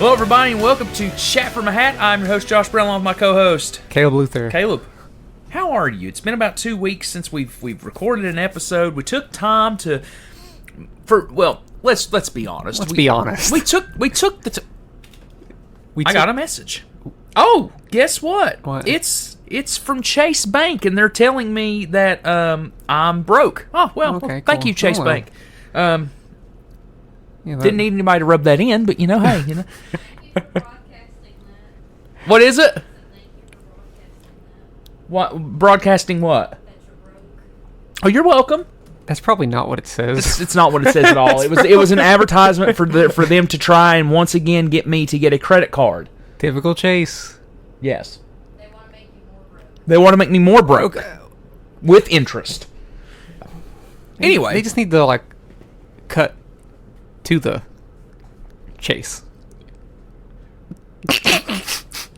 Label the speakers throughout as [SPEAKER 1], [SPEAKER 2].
[SPEAKER 1] Hello, everybody, and welcome to Chat from a Hat. I'm your host, Josh Brown, along with my co-host,
[SPEAKER 2] Caleb Luther.
[SPEAKER 1] Caleb, how are you? It's been about 2 weeks since we've recorded an episode. We took time let's be honest. We took I got a message. Oh, guess what?
[SPEAKER 2] What?
[SPEAKER 1] It's from Chase Bank, and they're telling me that I'm broke. Oh, well,
[SPEAKER 2] Okay,
[SPEAKER 1] thank
[SPEAKER 2] cool.
[SPEAKER 1] you, Chase
[SPEAKER 2] Oh, well.
[SPEAKER 1] Bank.
[SPEAKER 2] Yeah,
[SPEAKER 1] Didn't need anybody to rub that in, but hey, What is it? What broadcasting? What? Oh, you're welcome.
[SPEAKER 2] That's probably not what it says.
[SPEAKER 1] It's not what it says at all. It was an advertisement for them to try and once again get me to get a credit card.
[SPEAKER 2] Typical Chase.
[SPEAKER 1] Yes. They want to make you more broke. They want to make me more broke with interest. Anyway,
[SPEAKER 2] They just need to cut to the chase.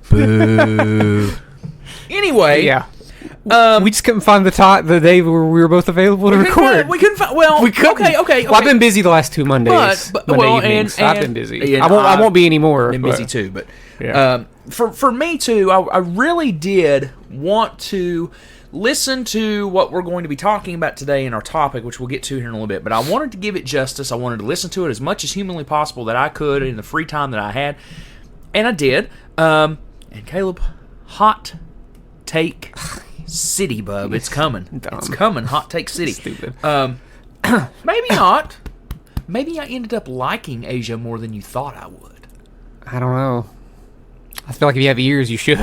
[SPEAKER 1] Boo. Anyway,
[SPEAKER 2] Yeah. We just couldn't find the day where we were both available to record.
[SPEAKER 1] We couldn't find. Well,
[SPEAKER 2] We couldn't.
[SPEAKER 1] Okay.
[SPEAKER 2] Well, I've been busy the last 2 Mondays.
[SPEAKER 1] But
[SPEAKER 2] Monday evenings. I've been busy. I won't be anymore.
[SPEAKER 1] Been busy too, but
[SPEAKER 2] Yeah.
[SPEAKER 1] for me too, I really did want to listen to what we're going to be talking about today in our topic, which we'll get to here in a little bit. But I wanted to give it justice. I wanted to listen to it as much as humanly possible that I could in the free time that I had, and I did. And Caleb, hot take city, bub. It's coming.
[SPEAKER 2] Dumb.
[SPEAKER 1] It's coming. Hot take city.
[SPEAKER 2] Stupid.
[SPEAKER 1] Maybe not. Maybe I ended up liking Asia more than you thought I would.
[SPEAKER 2] I don't know. I feel like if you have ears, you should.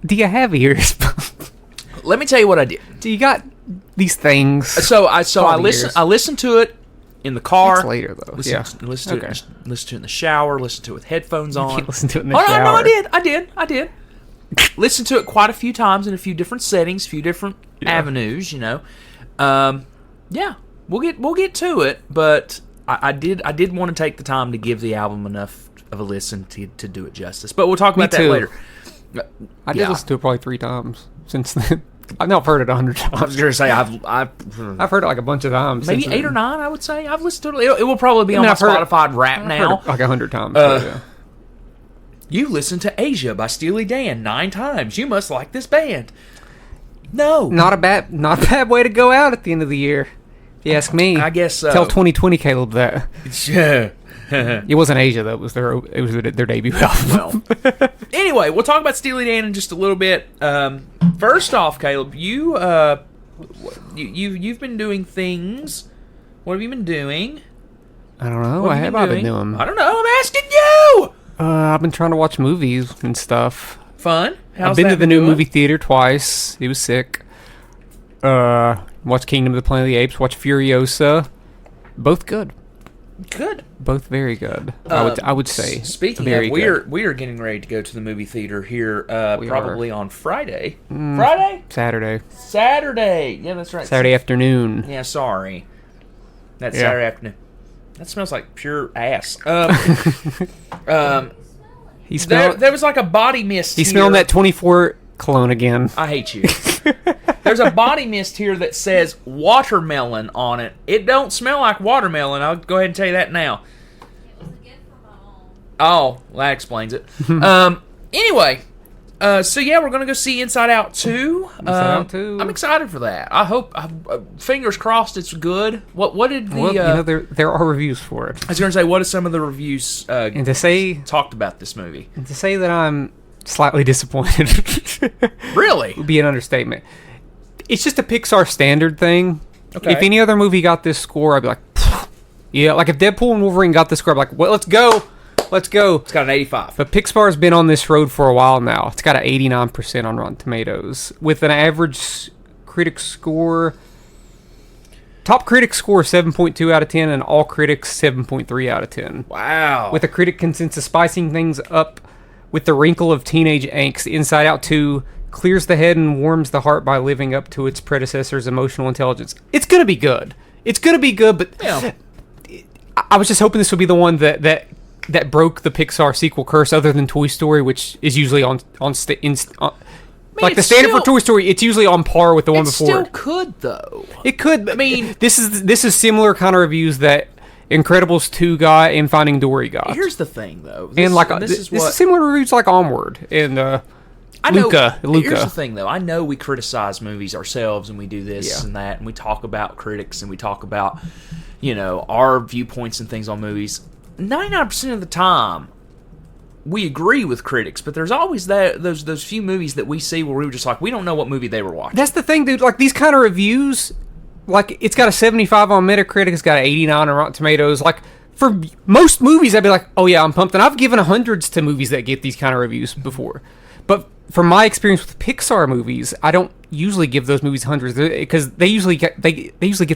[SPEAKER 2] Do you have ears?
[SPEAKER 1] Let me tell you what I did.
[SPEAKER 2] Do you got these things?
[SPEAKER 1] So I listened to it in the car.
[SPEAKER 2] It's later though.
[SPEAKER 1] Listen to it in the shower. Listen to it with headphones on.
[SPEAKER 2] You can't listen to it in the
[SPEAKER 1] shower.
[SPEAKER 2] shower.
[SPEAKER 1] No, I did. Listen to it quite a few times in a few different settings, few different avenues. Yeah, we'll get to it, but I did want to take the time to give the album enough of a listen to do it justice. But we'll talk about that later.
[SPEAKER 2] I did listen to it probably 3 times since then. I've now heard it 100 times.
[SPEAKER 1] I was going to say I've
[SPEAKER 2] heard it like a bunch of times.
[SPEAKER 1] Maybe
[SPEAKER 2] since
[SPEAKER 1] 8 or 9. I would say I've listened to it. It will probably be on my Spotify Wrap now.
[SPEAKER 2] Heard it like 100 times.
[SPEAKER 1] You listened to Asia by Steely Dan 9 times. You must like this band. No,
[SPEAKER 2] not a bad way to go out at the end of the year. If you ask me.
[SPEAKER 1] I guess so.
[SPEAKER 2] Tell 2020 Caleb that.
[SPEAKER 1] Yeah.
[SPEAKER 2] It wasn't Asia though. It was their debut album.
[SPEAKER 1] Well, anyway, we'll talk about Steely Dan in just a little bit. First off, Caleb, you've been doing things. What have you been doing?
[SPEAKER 2] I don't know.
[SPEAKER 1] What
[SPEAKER 2] What have I been doing?
[SPEAKER 1] I don't know. I'm asking you.
[SPEAKER 2] I've been trying to watch movies and stuff.
[SPEAKER 1] Fun.
[SPEAKER 2] I've been to the new movie theater twice. It was sick. Watched Kingdom of the Planet of the Apes. Watched Furiosa. Both good.
[SPEAKER 1] Good.
[SPEAKER 2] Both very good. I would say.
[SPEAKER 1] Speaking
[SPEAKER 2] very
[SPEAKER 1] of,
[SPEAKER 2] good.
[SPEAKER 1] we are getting ready to go to the movie theater here probably on Friday.
[SPEAKER 2] Saturday.
[SPEAKER 1] Saturday. Yeah, that's right.
[SPEAKER 2] Saturday afternoon.
[SPEAKER 1] Yeah, sorry. That's
[SPEAKER 2] Yeah.
[SPEAKER 1] Saturday afternoon. That smells like pure ass.
[SPEAKER 2] He smelled.
[SPEAKER 1] There was like a body mist.
[SPEAKER 2] He's
[SPEAKER 1] here.
[SPEAKER 2] smelling that 24 cologne again.
[SPEAKER 1] I hate you. There's a body mist here that says watermelon on it. It don't smell like watermelon. I'll go ahead and tell you that now.
[SPEAKER 3] It was a gift from my mom.
[SPEAKER 1] Oh, that explains it. Anyway, so yeah, we're gonna go see Inside Out 2.
[SPEAKER 2] Inside Out 2.
[SPEAKER 1] I'm excited for that. I hope. Fingers crossed, it's good. What did the?
[SPEAKER 2] Well, there are reviews for it.
[SPEAKER 1] I was gonna say, what are some of the reviews
[SPEAKER 2] And to say
[SPEAKER 1] talked about this movie?
[SPEAKER 2] that I'm slightly disappointed
[SPEAKER 1] Really?
[SPEAKER 2] would be an understatement. It's just a Pixar standard thing.
[SPEAKER 1] Okay.
[SPEAKER 2] If any other movie got this score, I'd be like, pfft. Yeah, like if Deadpool and Wolverine got this score, I'd be like, well, let's go.
[SPEAKER 1] It's got an 85.
[SPEAKER 2] But Pixar's been on this road for a while now. It's got an 89% on Rotten Tomatoes, with an average critic score. Top critic score 7.2 out of 10, and all critics 7.3 out of 10.
[SPEAKER 1] Wow.
[SPEAKER 2] With a critic consensus spicing things up with the wrinkle of teenage angst, Inside Out 2 clears the head and warms the heart by living up to its predecessor's emotional intelligence. It's gonna be good. But
[SPEAKER 1] Yeah.
[SPEAKER 2] I was just hoping this would be the one that broke the Pixar sequel curse, other than Toy Story, which is usually like the standard for Toy Story. It's usually on par with the one before.
[SPEAKER 1] It still could, though.
[SPEAKER 2] It could.
[SPEAKER 1] I mean,
[SPEAKER 2] this is similar kind of reviews that Incredibles 2 got and Finding Dory got.
[SPEAKER 1] Here's the thing, though.
[SPEAKER 2] This is similar reviews like Onward and Luca.
[SPEAKER 1] Here's the thing, though. I know we criticize movies ourselves, and we do this and that, and we talk about critics, and we talk about, our viewpoints and things on movies. 99% of the time, we agree with critics, but there's always those few movies that we see where we were just like, we don't know what movie they were watching.
[SPEAKER 2] That's the thing, dude. Like, these kind of reviews, like, it's got a 75 on Metacritic, it's got an 89 on Rotten Tomatoes. Like, for most movies, I'd be like, oh yeah, I'm pumped. And I've given hundreds to movies that get these kind of reviews before. But from my experience with Pixar movies, I don't usually give those movies hundreds because they usually get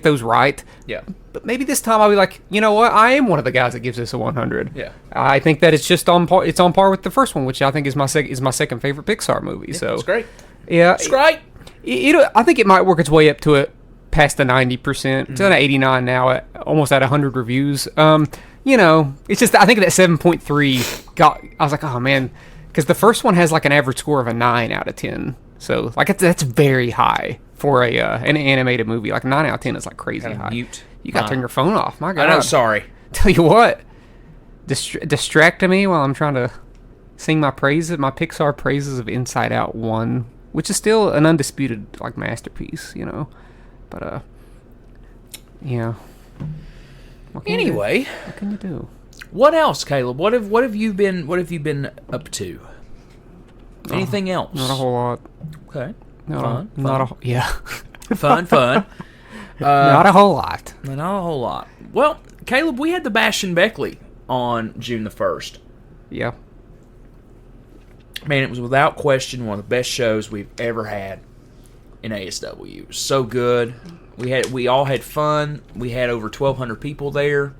[SPEAKER 2] those right.
[SPEAKER 1] Yeah.
[SPEAKER 2] But maybe this time I'll be like, you know what? I am one of the guys that gives this a 100.
[SPEAKER 1] Yeah.
[SPEAKER 2] I think that it's just on par. It's on par with the first one, which I think is my second favorite Pixar movie.
[SPEAKER 1] Yeah,
[SPEAKER 2] so
[SPEAKER 1] it's great.
[SPEAKER 2] Yeah,
[SPEAKER 1] It's great.
[SPEAKER 2] I think it might work its way up to it past the 90%. It's at 89 now, almost at 100 reviews. It's just I think that 7.3 got. I was like, oh man, because the first one has like an average score of a 9 out of 10. So like that's very high for an animated movie. Like 9 out of 10 is like crazy high.
[SPEAKER 1] Mute.
[SPEAKER 2] You got to turn your phone off. My God.
[SPEAKER 1] I know. Sorry.
[SPEAKER 2] Tell you what, distracting me while I'm trying to sing my Pixar praises of Inside Out 1, which is still an undisputed like masterpiece, But yeah.
[SPEAKER 1] Anyway,
[SPEAKER 2] what can you do?
[SPEAKER 1] What else, Caleb? What have you been up to? Anything else?
[SPEAKER 2] Not a whole lot.
[SPEAKER 1] Okay.
[SPEAKER 2] Fun.
[SPEAKER 1] Fun.
[SPEAKER 2] Not a whole lot.
[SPEAKER 1] Not a whole lot. Well, Caleb, we had the Bash and Beckley on June the 1st.
[SPEAKER 2] Yeah.
[SPEAKER 1] Man, it was without question one of the best shows we've ever had in ASW. It was so good. We all had fun. We had over 1,200 people there.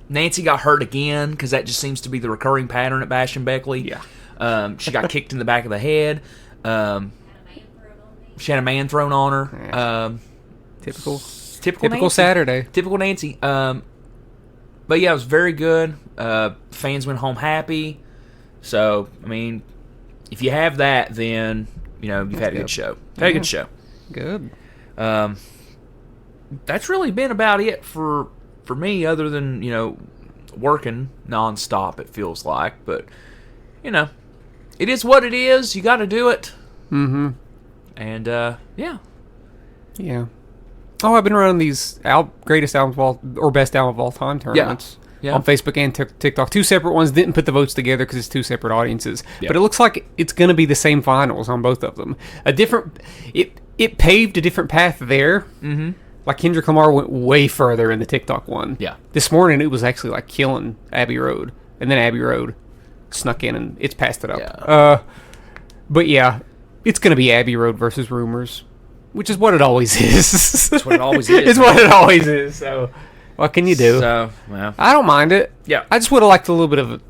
[SPEAKER 1] Nancy got hurt again because that just seems to be the recurring pattern at Bash and Beckley.
[SPEAKER 2] Yeah.
[SPEAKER 1] She got kicked in the back of the head. She had a man thrown on her.
[SPEAKER 2] Yeah. Typical
[SPEAKER 1] Nancy.
[SPEAKER 2] Saturday.
[SPEAKER 1] Typical Nancy. But yeah, it was very good. Fans went home happy. So, I mean, if you have that, then, you've had a good show. Had a good show.
[SPEAKER 2] Good.
[SPEAKER 1] That's really been about it for me, other than, working nonstop, it feels like. But, it is what it is. You got to do it.
[SPEAKER 2] Mm-hmm.
[SPEAKER 1] And, yeah.
[SPEAKER 2] Yeah. Oh, I've been running these greatest albums of all, or best album of all time tournaments.
[SPEAKER 1] Yeah.
[SPEAKER 2] On Facebook and TikTok. 2 separate ones. Didn't put the votes together because it's 2 separate audiences.
[SPEAKER 1] Yeah.
[SPEAKER 2] But it looks like it's going to be the same finals on both of them. It paved a different path there.
[SPEAKER 1] Mm-hmm.
[SPEAKER 2] Like Kendrick Lamar went way further in the TikTok one.
[SPEAKER 1] Yeah.
[SPEAKER 2] This morning it was actually like killing Abbey Road. And then Abbey Road snuck in and it's passed it up.
[SPEAKER 1] Yeah.
[SPEAKER 2] But yeah, it's going to be Abbey Road versus Rumors. Which is what it always is.
[SPEAKER 1] That's what it always is.
[SPEAKER 2] It's what it always is. So, what can you do?
[SPEAKER 1] So, well.
[SPEAKER 2] I don't mind it.
[SPEAKER 1] Yeah.
[SPEAKER 2] I just would have liked a little bit of a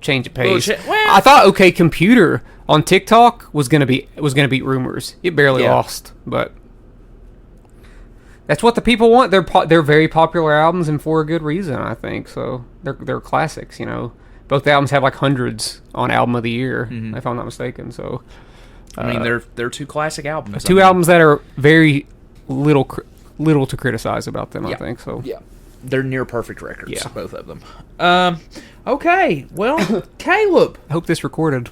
[SPEAKER 2] change of pace.
[SPEAKER 1] Well,
[SPEAKER 2] I thought OK Computer on TikTok was gonna beat Rumors. It barely lost, but that's what the people want. They're very popular albums and for a good reason, I think. So they're classics. Both albums have like hundreds on Album of the Year, if I'm not mistaken. So.
[SPEAKER 1] I mean, they're 2 classic albums.
[SPEAKER 2] 2 albums that are very little to criticize about them, I think. So
[SPEAKER 1] yeah, they're near perfect records.
[SPEAKER 2] Yeah.
[SPEAKER 1] Both of them. Okay, well, Caleb.
[SPEAKER 2] I hope this recorded.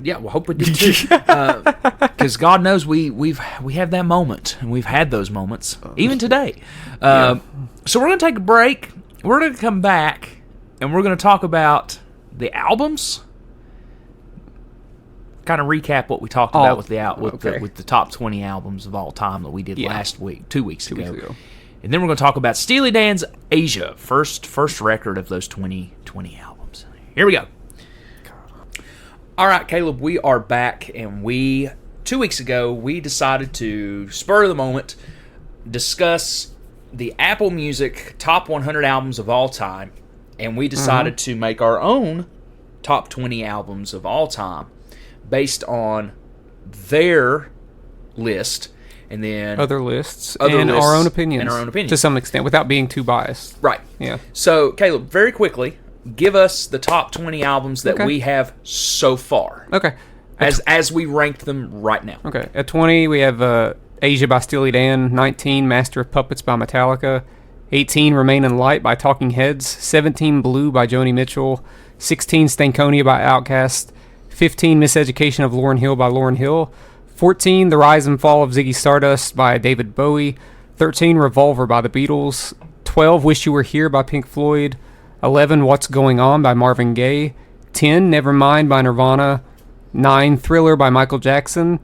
[SPEAKER 1] Yeah, well, hope it did too. Because God knows we have that moment, and we've had those moments even today. So we're gonna take a break. We're gonna come back, and we're gonna talk about the albums. Kind of recap what we talked about with the top 20 albums of all time that we did last week, 2 weeks ago. And then we're going to talk about Steely Dan's Asia, first record of those 2020 albums. Here we go. All right, Caleb, we are back, and 2 weeks ago, we decided to, spur of the moment, discuss the Apple Music top 100 albums of all time, and we decided to make our own top 20 albums of all time, based on their list, and then
[SPEAKER 2] other lists, and our own opinions.
[SPEAKER 1] And our own opinions.
[SPEAKER 2] To some extent, without being too biased.
[SPEAKER 1] Right.
[SPEAKER 2] Yeah.
[SPEAKER 1] So, Caleb, very quickly, give us the top 20 albums that we have so far.
[SPEAKER 2] Okay.
[SPEAKER 1] As we ranked them right now.
[SPEAKER 2] Okay. At 20, we have Asia by Steely Dan. 19, Master of Puppets by Metallica. 18, Remain Light by Talking Heads. 17, Blue by Joni Mitchell. 16, Stankonia by Outkast. 15, Miseducation of Lauryn Hill by Lauryn Hill. 14, The Rise and Fall of Ziggy Stardust by David Bowie. 13, Revolver by the Beatles. 12, Wish You Were Here by Pink Floyd. 11, What's Going On by Marvin Gaye. 10, Nevermind by Nirvana. 9, Thriller by Michael Jackson.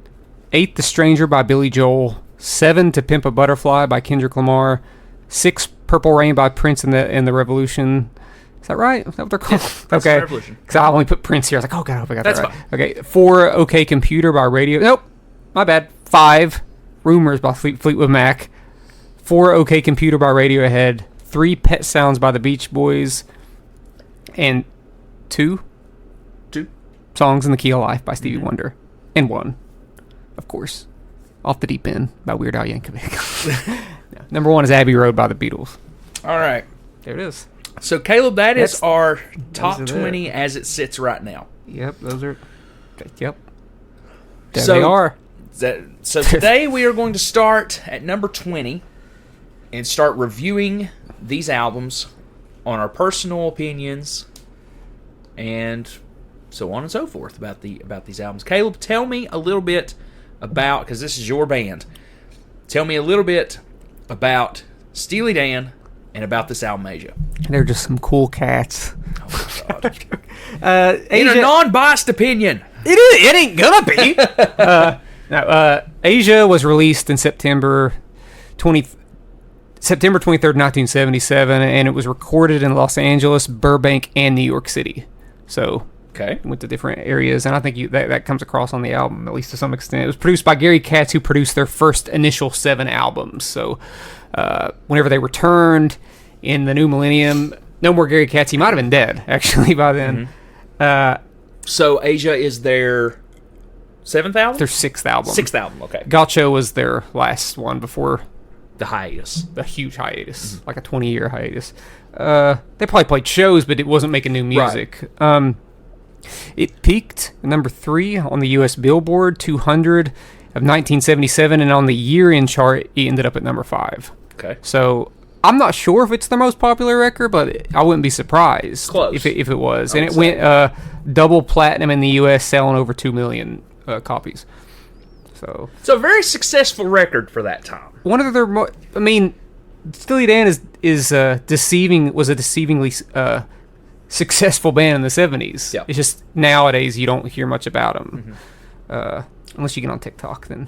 [SPEAKER 2] 8, The Stranger by Billy Joel. 7, To Pimp a Butterfly by Kendrick Lamar. 6, Purple Rain by Prince and the Revolution. Is that right? Is that what they're called?
[SPEAKER 1] That's
[SPEAKER 2] Okay.
[SPEAKER 1] the Revolution.
[SPEAKER 2] Because I only put Prince here. I was like, oh, God, I hope I got
[SPEAKER 1] That's
[SPEAKER 2] that right.
[SPEAKER 1] fine.
[SPEAKER 2] Okay. 4, OK Computer by Radio. Nope. My bad. 5, Rumors by Fleetwood Mac. 4, OK Computer by Radiohead. 3, Pet Sounds by the Beach Boys. And 2, Songs in the Key of Life by Stevie Wonder. And 1, of course, Off the Deep End by Weird Al Yankovic. No, number 1 is Abbey Road by the Beatles.
[SPEAKER 1] All right.
[SPEAKER 2] There it is.
[SPEAKER 1] So, Caleb, that's
[SPEAKER 2] That's-
[SPEAKER 1] our top
[SPEAKER 2] are
[SPEAKER 1] 20 as it sits right now.
[SPEAKER 2] Yep, those are... Yep. There
[SPEAKER 1] So-
[SPEAKER 2] they are.
[SPEAKER 1] So today we are going to start at number 20 and start reviewing these albums on our personal opinions and so on and so forth about these albums. Caleb, tell me a little bit about, because this is your band, tell me a little bit about Steely Dan and about this album, Asia.
[SPEAKER 2] They're just some cool cats.
[SPEAKER 1] Oh my God.
[SPEAKER 2] Asia,
[SPEAKER 1] In a non-biased opinion.
[SPEAKER 2] it ain't gonna be. Asia was released in September 23rd, 1977, and it was recorded in Los Angeles, Burbank, and New York City. So
[SPEAKER 1] Okay.
[SPEAKER 2] went to different areas, and I think that comes across on the album, at least to some extent. It was produced by Gary Katz, who produced their first initial 7 albums. So whenever they returned in the new millennium, no more Gary Katz. He might have been dead, actually, by then.
[SPEAKER 1] So Asia is their 7th album?
[SPEAKER 2] Their 6th album.
[SPEAKER 1] 6th album, okay.
[SPEAKER 2] Gaucho was their last one before
[SPEAKER 1] The hiatus.
[SPEAKER 2] a huge hiatus, like a 20-year hiatus. They probably played shows, but it wasn't making new music. It peaked at number 3 on the U.S. Billboard 200 of 1977, and on the year-end chart, it ended up at number 5.
[SPEAKER 1] Okay.
[SPEAKER 2] So I'm not sure if it's their most popular record, but I wouldn't be surprised
[SPEAKER 1] Close.
[SPEAKER 2] if it was.
[SPEAKER 1] I
[SPEAKER 2] And
[SPEAKER 1] would
[SPEAKER 2] it went double platinum in the U.S., selling over 2 million copies. So
[SPEAKER 1] So a very successful record for that time.
[SPEAKER 2] one of their, I mean, Steely Dan was a deceivingly successful band in the 70s.
[SPEAKER 1] Yeah.
[SPEAKER 2] It's just nowadays you don't hear much about them, unless you get on TikTok. Then,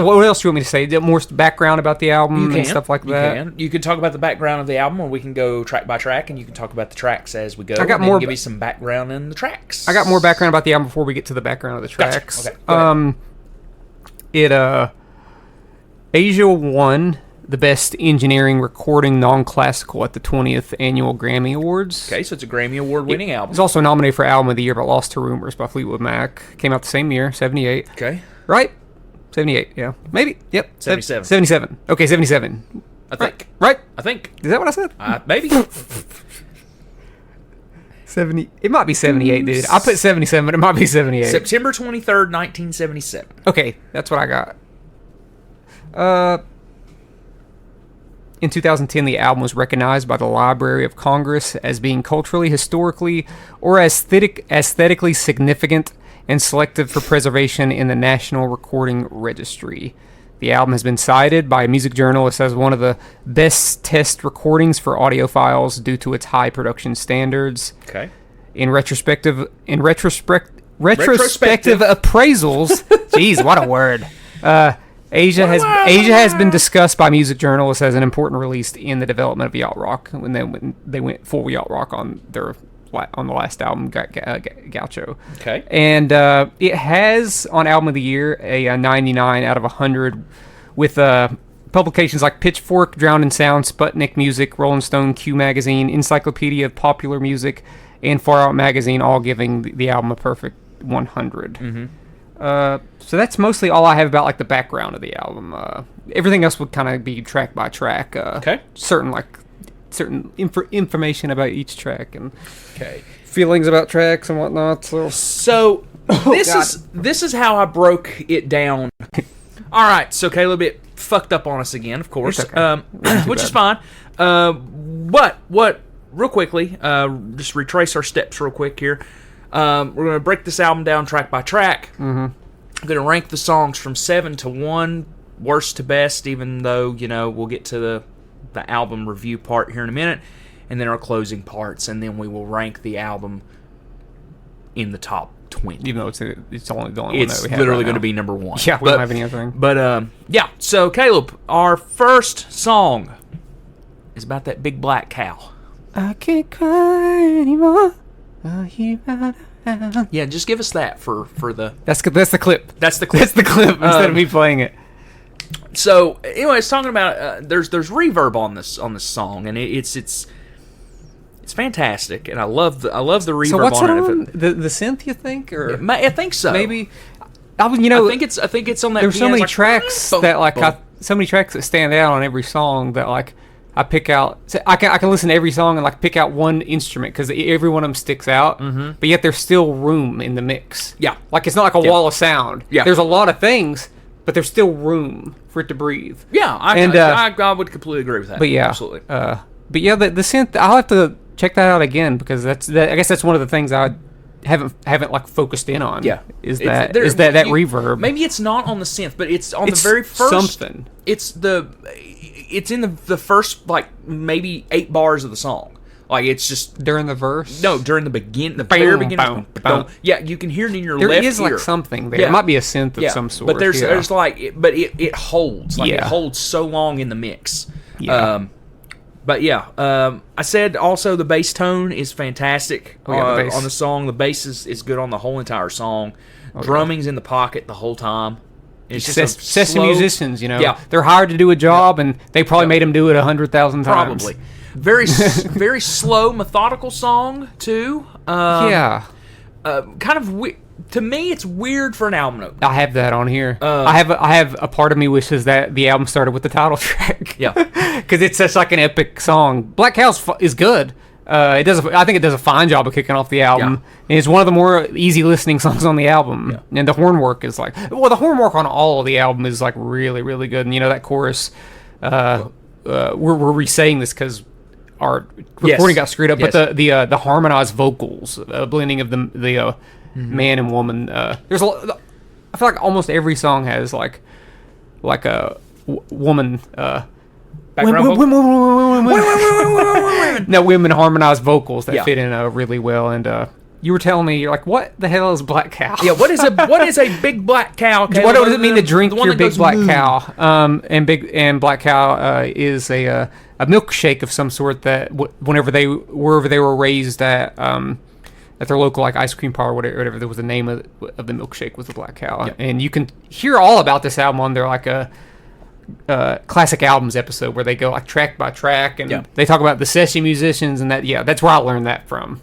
[SPEAKER 2] what else do you want me to say? More background about the album and stuff like that.
[SPEAKER 1] You can talk about the background of the album, or we can go track by track, and you can talk about the tracks as we go.
[SPEAKER 2] I got
[SPEAKER 1] and then
[SPEAKER 2] more
[SPEAKER 1] give you some background in the tracks.
[SPEAKER 2] I got more background about the album before we get to the background of the
[SPEAKER 1] Gotcha.
[SPEAKER 2] tracks.
[SPEAKER 1] Okay, go ahead.
[SPEAKER 2] Asia won the Best Engineering Recording Non-Classical at the 20th Annual Grammy Awards.
[SPEAKER 1] Okay, so it's a Grammy Award-winning
[SPEAKER 2] It
[SPEAKER 1] album.
[SPEAKER 2] was also nominated for Album of the Year, but lost to Rumors by Fleetwood Mac. Came out the same year, 78.
[SPEAKER 1] Okay,
[SPEAKER 2] Right? 78, yeah. Maybe. Yep.
[SPEAKER 1] 77.
[SPEAKER 2] 77. Okay, 77.
[SPEAKER 1] I think.
[SPEAKER 2] Right?
[SPEAKER 1] I think.
[SPEAKER 2] Is that what I said?
[SPEAKER 1] Maybe.
[SPEAKER 2] 70. It might be 78, dude. I put 77, but it might be 78.
[SPEAKER 1] September 23rd, 1977.
[SPEAKER 2] Okay, that's what I got. In 2010, the album was recognized by the Library of Congress as being culturally, historically, or aesthetically significant and selected for preservation in the National Recording Registry. The album has been cited by music journalists as one of the best test recordings for audiophiles due to its high production standards.
[SPEAKER 1] Okay.
[SPEAKER 2] In retrospective
[SPEAKER 1] Retrospective.
[SPEAKER 2] appraisals, jeez, what a word. Asia has been discussed by music journalists as an important release in the development of yacht rock when they went full yacht rock on the last album, Gaucho.
[SPEAKER 1] Okay.
[SPEAKER 2] And it has on Album of the Year a 99 out of 100 with publications like Pitchfork, Drowned in Sound, Sputnik Music, Rolling Stone, Q Magazine, Encyclopedia of Popular Music, and Far Out Magazine all giving the album a perfect 100.
[SPEAKER 1] Mm-hmm.
[SPEAKER 2] So that's mostly all I have about like the background of the album. Everything else would kind of be track by track.
[SPEAKER 1] Okay.
[SPEAKER 2] Certain information about each track and
[SPEAKER 1] Okay.
[SPEAKER 2] feelings about tracks and whatnot. So
[SPEAKER 1] So this is how I broke it down All right, so Caleb, it fucked up on us again, of course,
[SPEAKER 2] It's okay.
[SPEAKER 1] which is fine. What? Real quickly, just retrace our steps real quick here. We're going to break this album down track by track. Mm-hmm. I'm going to rank the songs from 7 to 1, worst to best, even though, we'll get to the album review part here in a minute, and then our closing parts, and then we will rank the album in the top 20.
[SPEAKER 2] Even though it's only the only one
[SPEAKER 1] It's
[SPEAKER 2] that we have
[SPEAKER 1] literally
[SPEAKER 2] right
[SPEAKER 1] going to
[SPEAKER 2] now.
[SPEAKER 1] be number 1.
[SPEAKER 2] Yeah, we don't have any other thing.
[SPEAKER 1] But, yeah, so Caleb, our first song is about that big black cow.
[SPEAKER 2] I can't cry anymore.
[SPEAKER 1] Yeah, just give us that for the...
[SPEAKER 2] That's the clip.
[SPEAKER 1] That's the clip.
[SPEAKER 2] That's the clip instead of me playing it.
[SPEAKER 1] So, anyway, it's talking about... there's reverb on this song, and it's fantastic, and I love the reverb
[SPEAKER 2] So what's
[SPEAKER 1] on
[SPEAKER 2] it
[SPEAKER 1] it.
[SPEAKER 2] on? The synth, you think, or
[SPEAKER 1] I think so.
[SPEAKER 2] maybe?
[SPEAKER 1] I think it's on that.
[SPEAKER 2] There's so
[SPEAKER 1] piano.
[SPEAKER 2] many
[SPEAKER 1] It's like,
[SPEAKER 2] tracks
[SPEAKER 1] boom,
[SPEAKER 2] that
[SPEAKER 1] boom.
[SPEAKER 2] so many tracks that stand out on every song that I pick out. So I can listen to every song and pick out one instrument because every one of them sticks out. Mm-hmm. But yet there's still room in the mix.
[SPEAKER 1] Yeah,
[SPEAKER 2] it's not like a wall of sound.
[SPEAKER 1] Yeah,
[SPEAKER 2] there's a lot of things, but there's still room for it to breathe.
[SPEAKER 1] Yeah, I would completely agree with that.
[SPEAKER 2] But yeah,
[SPEAKER 1] absolutely.
[SPEAKER 2] But yeah, the synth. I'll have to check that out again because I guess that's one of the things I haven't focused in on.
[SPEAKER 1] Yeah,
[SPEAKER 2] is that reverb?
[SPEAKER 1] Maybe it's not on the synth, but it's on the very first
[SPEAKER 2] something.
[SPEAKER 1] It's in the first maybe 8 bars of the song. It's just
[SPEAKER 2] during the verse.
[SPEAKER 1] No, during the very beginning. Yeah, you can hear it in your left ear.
[SPEAKER 2] There is something there.
[SPEAKER 1] Yeah.
[SPEAKER 2] It might be a synth of some sort.
[SPEAKER 1] But there's it holds. It holds so long in the mix.
[SPEAKER 2] Yeah.
[SPEAKER 1] But yeah, I said also the bass tone is fantastic
[SPEAKER 2] the
[SPEAKER 1] on the song. The bass is good on the whole entire song. Drumming's in the pocket the whole time. It's just
[SPEAKER 2] session musicians,
[SPEAKER 1] Yeah.
[SPEAKER 2] they're hired to do a job, and they probably made them do it 100,000 times.
[SPEAKER 1] Probably. Very very slow, methodical song too.
[SPEAKER 2] Yeah.
[SPEAKER 1] Kind of to me, it's weird for an album opener.
[SPEAKER 2] I have that on here. I have a part of me wishes that the album started with the title track.
[SPEAKER 1] Yeah,
[SPEAKER 2] because it's such an epic song. Black Cow's is good. I think it does a fine job of kicking off the album.
[SPEAKER 1] Yeah.
[SPEAKER 2] And it's one of the more easy listening songs on the album. Yeah. And the horn work is the horn work on all of the album is really, really good. And that chorus, we're re-saying this because our recording got screwed up.
[SPEAKER 1] Yes.
[SPEAKER 2] But the harmonized vocals, blending of the man and woman. There's I feel like almost every song has like a woman. Women harmonized vocals that fit in really well. And you were telling me, you're like, what the hell is Black Cow?
[SPEAKER 1] Yeah, what is a big black cow?
[SPEAKER 2] What does it mean to drink your big black cow? And Black Cow is a milkshake of some sort that wherever they were raised at their local ice cream parlor, whatever there was the name of the milkshake was the Black Cow. Yep. And you can hear all about this album on their classic albums episode where they go track by track and they talk about the session musicians and that's where I learned that from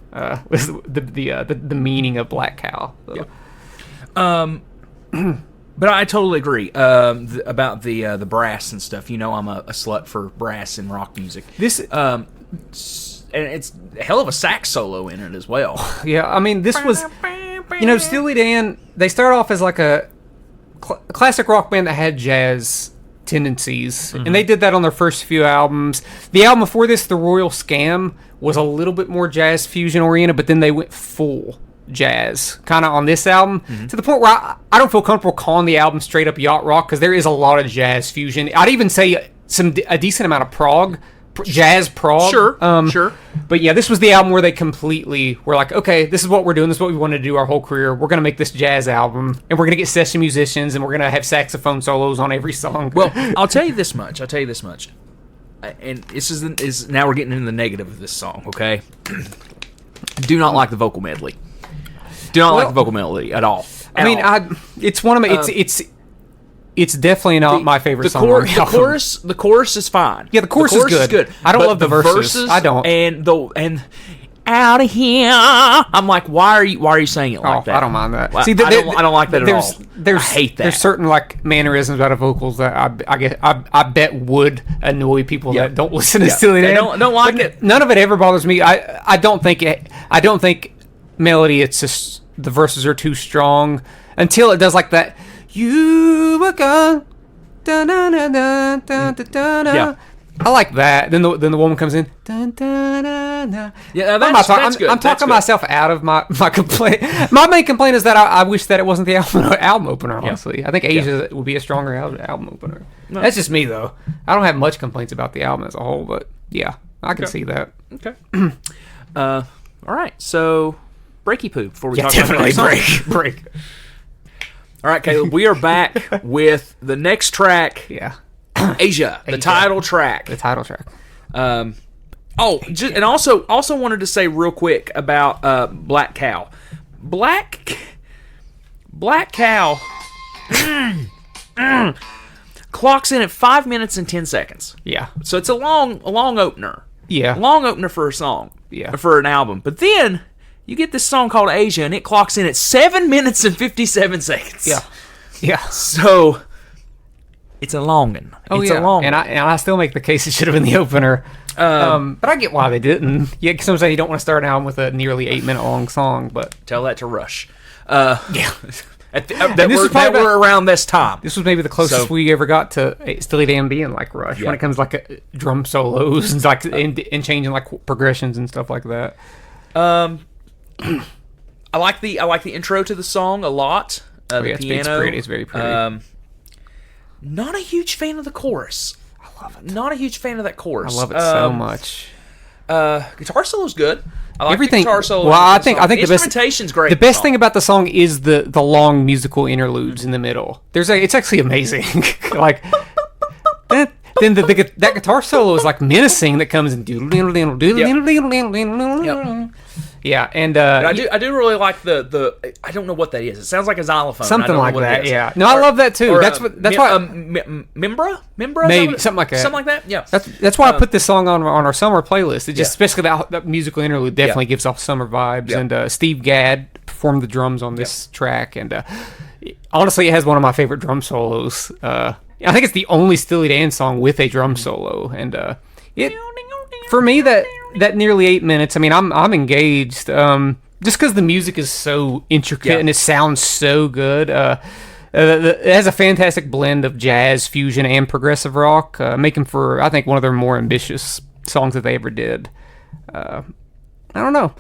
[SPEAKER 2] was the meaning of Black Cow. So.
[SPEAKER 1] But I totally agree about the brass and stuff. I'm a slut for brass in rock music.
[SPEAKER 2] This
[SPEAKER 1] and it's a hell of a sax solo in it as well.
[SPEAKER 2] Yeah, I mean this was Steely Dan. They start off as a classic rock band that had jazz tendencies, and they did that on their first few albums. The album before this, The Royal Scam, was a little bit more jazz fusion oriented, but then they went full jazz kind of on this album to the point where I don't feel comfortable calling the album straight up yacht rock because there is a lot of jazz fusion. I'd even say a decent amount of jazz prog.
[SPEAKER 1] Sure.
[SPEAKER 2] But yeah, this was the album where they completely were like, okay, this is what we're doing. This is what we wanted to do our whole career. We're going to make this jazz album, and we're going to get session musicians, and we're going to have saxophone solos on every song.
[SPEAKER 1] Well, I'll tell you this much. And this is now we're getting into the negative of this song, okay? Do not like the vocal medley. Do not like the vocal melody at all.
[SPEAKER 2] It's one of my... It's definitely not my favorite song on the album.
[SPEAKER 1] The chorus is fine.
[SPEAKER 2] Yeah, the chorus is good. I don't love the verses. I don't.
[SPEAKER 1] And out of here. I'm like, why are you saying it like that?
[SPEAKER 2] I don't mind that.
[SPEAKER 1] See, I don't like that at all. I hate that.
[SPEAKER 2] There's certain mannerisms out of vocals that I bet would annoy people that don't listen to Steely Dan.
[SPEAKER 1] Don't like it.
[SPEAKER 2] None of it ever bothers me. I don't think melody. It's just the verses are too strong until it does that. You were gone. Dun, dun, dun, dun, dun, dun, dun, dun.
[SPEAKER 1] Yeah.
[SPEAKER 2] I like that. Then the woman comes in. Dun, dun, dun, dun.
[SPEAKER 1] Yeah,
[SPEAKER 2] What am I
[SPEAKER 1] that's
[SPEAKER 2] talking-
[SPEAKER 1] good.
[SPEAKER 2] I'm
[SPEAKER 1] That's
[SPEAKER 2] talking
[SPEAKER 1] good.
[SPEAKER 2] myself out of my complaint. My main complaint is that I wish that it wasn't the album opener, honestly. I think Asia would be a stronger album opener.
[SPEAKER 1] No.
[SPEAKER 2] That's just me, though. I don't have much complaints about the album as a whole, but yeah, I can
[SPEAKER 1] Okay.
[SPEAKER 2] see that.
[SPEAKER 1] Okay. All right. So, breaky poo before we
[SPEAKER 2] Yeah,
[SPEAKER 1] talk about the
[SPEAKER 2] definitely
[SPEAKER 1] next song.
[SPEAKER 2] break.
[SPEAKER 1] All right, Caleb. We are back with the next track,
[SPEAKER 2] Yeah,
[SPEAKER 1] Asia, the
[SPEAKER 2] Asia.
[SPEAKER 1] title track.
[SPEAKER 2] the title track.
[SPEAKER 1] And also wanted to say real quick about Black Cow. Black Cow clocks in at 5 minutes and 10 seconds.
[SPEAKER 2] Yeah,
[SPEAKER 1] So it's a long opener.
[SPEAKER 2] yeah,
[SPEAKER 1] Long opener for a song.
[SPEAKER 2] Yeah.
[SPEAKER 1] For an album. But then you get this song called Asia and it clocks in at 7 minutes and 57 seconds.
[SPEAKER 2] yeah, yeah.
[SPEAKER 1] So it's a long one.
[SPEAKER 2] Oh
[SPEAKER 1] it's
[SPEAKER 2] yeah,
[SPEAKER 1] a long
[SPEAKER 2] and I still make the case it should have been the opener. But I get why they didn't. Yeah, sometimes you don't want to start an album with a nearly 8 minute long song, but
[SPEAKER 1] Tell that to Rush.
[SPEAKER 2] yeah.
[SPEAKER 1] That
[SPEAKER 2] this
[SPEAKER 1] were
[SPEAKER 2] is probably
[SPEAKER 1] that were around this time.
[SPEAKER 2] This was maybe the closest
[SPEAKER 1] So-
[SPEAKER 2] we ever got to Steely Dan being like Rush
[SPEAKER 1] Yeah.
[SPEAKER 2] when it comes to like drum solos and like and changing like progressions and stuff like that.
[SPEAKER 1] I like the intro to the song a lot. The
[SPEAKER 2] yeah, it's
[SPEAKER 1] piano.
[SPEAKER 2] pretty. It's very pretty.
[SPEAKER 1] Not a huge fan of the chorus. I love it. Not a huge fan of that
[SPEAKER 2] I
[SPEAKER 1] chorus.
[SPEAKER 2] love it so much.
[SPEAKER 1] Guitar solo's good. I like
[SPEAKER 2] Everything.
[SPEAKER 1] The guitar solo.
[SPEAKER 2] Well, I
[SPEAKER 1] in the
[SPEAKER 2] think
[SPEAKER 1] song.
[SPEAKER 2] the best.
[SPEAKER 1] Instrumentation's great.
[SPEAKER 2] The
[SPEAKER 1] in the
[SPEAKER 2] best
[SPEAKER 1] song.
[SPEAKER 2] thing about the song is the long musical interludes in the middle. It's actually amazing. Like that. Then that guitar solo is like menacing that comes in. Yeah, and
[SPEAKER 1] I do really like the I don't know what that is. It sounds like a xylophone. I
[SPEAKER 2] something
[SPEAKER 1] don't know
[SPEAKER 2] like
[SPEAKER 1] what it
[SPEAKER 2] that.
[SPEAKER 1] is.
[SPEAKER 2] Yeah, no, I love that too.
[SPEAKER 1] Or,
[SPEAKER 2] That's why
[SPEAKER 1] Membra. Is
[SPEAKER 2] Maybe,
[SPEAKER 1] that what
[SPEAKER 2] something like that.
[SPEAKER 1] Something like that. Yeah.
[SPEAKER 2] that's why I put this song on our summer playlist. It just
[SPEAKER 1] Yeah.
[SPEAKER 2] especially that musical interlude definitely gives off summer vibes.
[SPEAKER 1] Yeah.
[SPEAKER 2] And Steve Gadd performed the drums on this track, and honestly, it has one of my favorite drum solos. I think it's the only Steely Dan song with a drum solo, and it for me that nearly 8 minutes. I mean, I'm engaged. Just because the music is so intricate
[SPEAKER 1] Yeah.
[SPEAKER 2] and it sounds so good. It has a fantastic blend of jazz, fusion, and progressive rock, making for, I think, one of their more ambitious songs that they ever did. I don't know.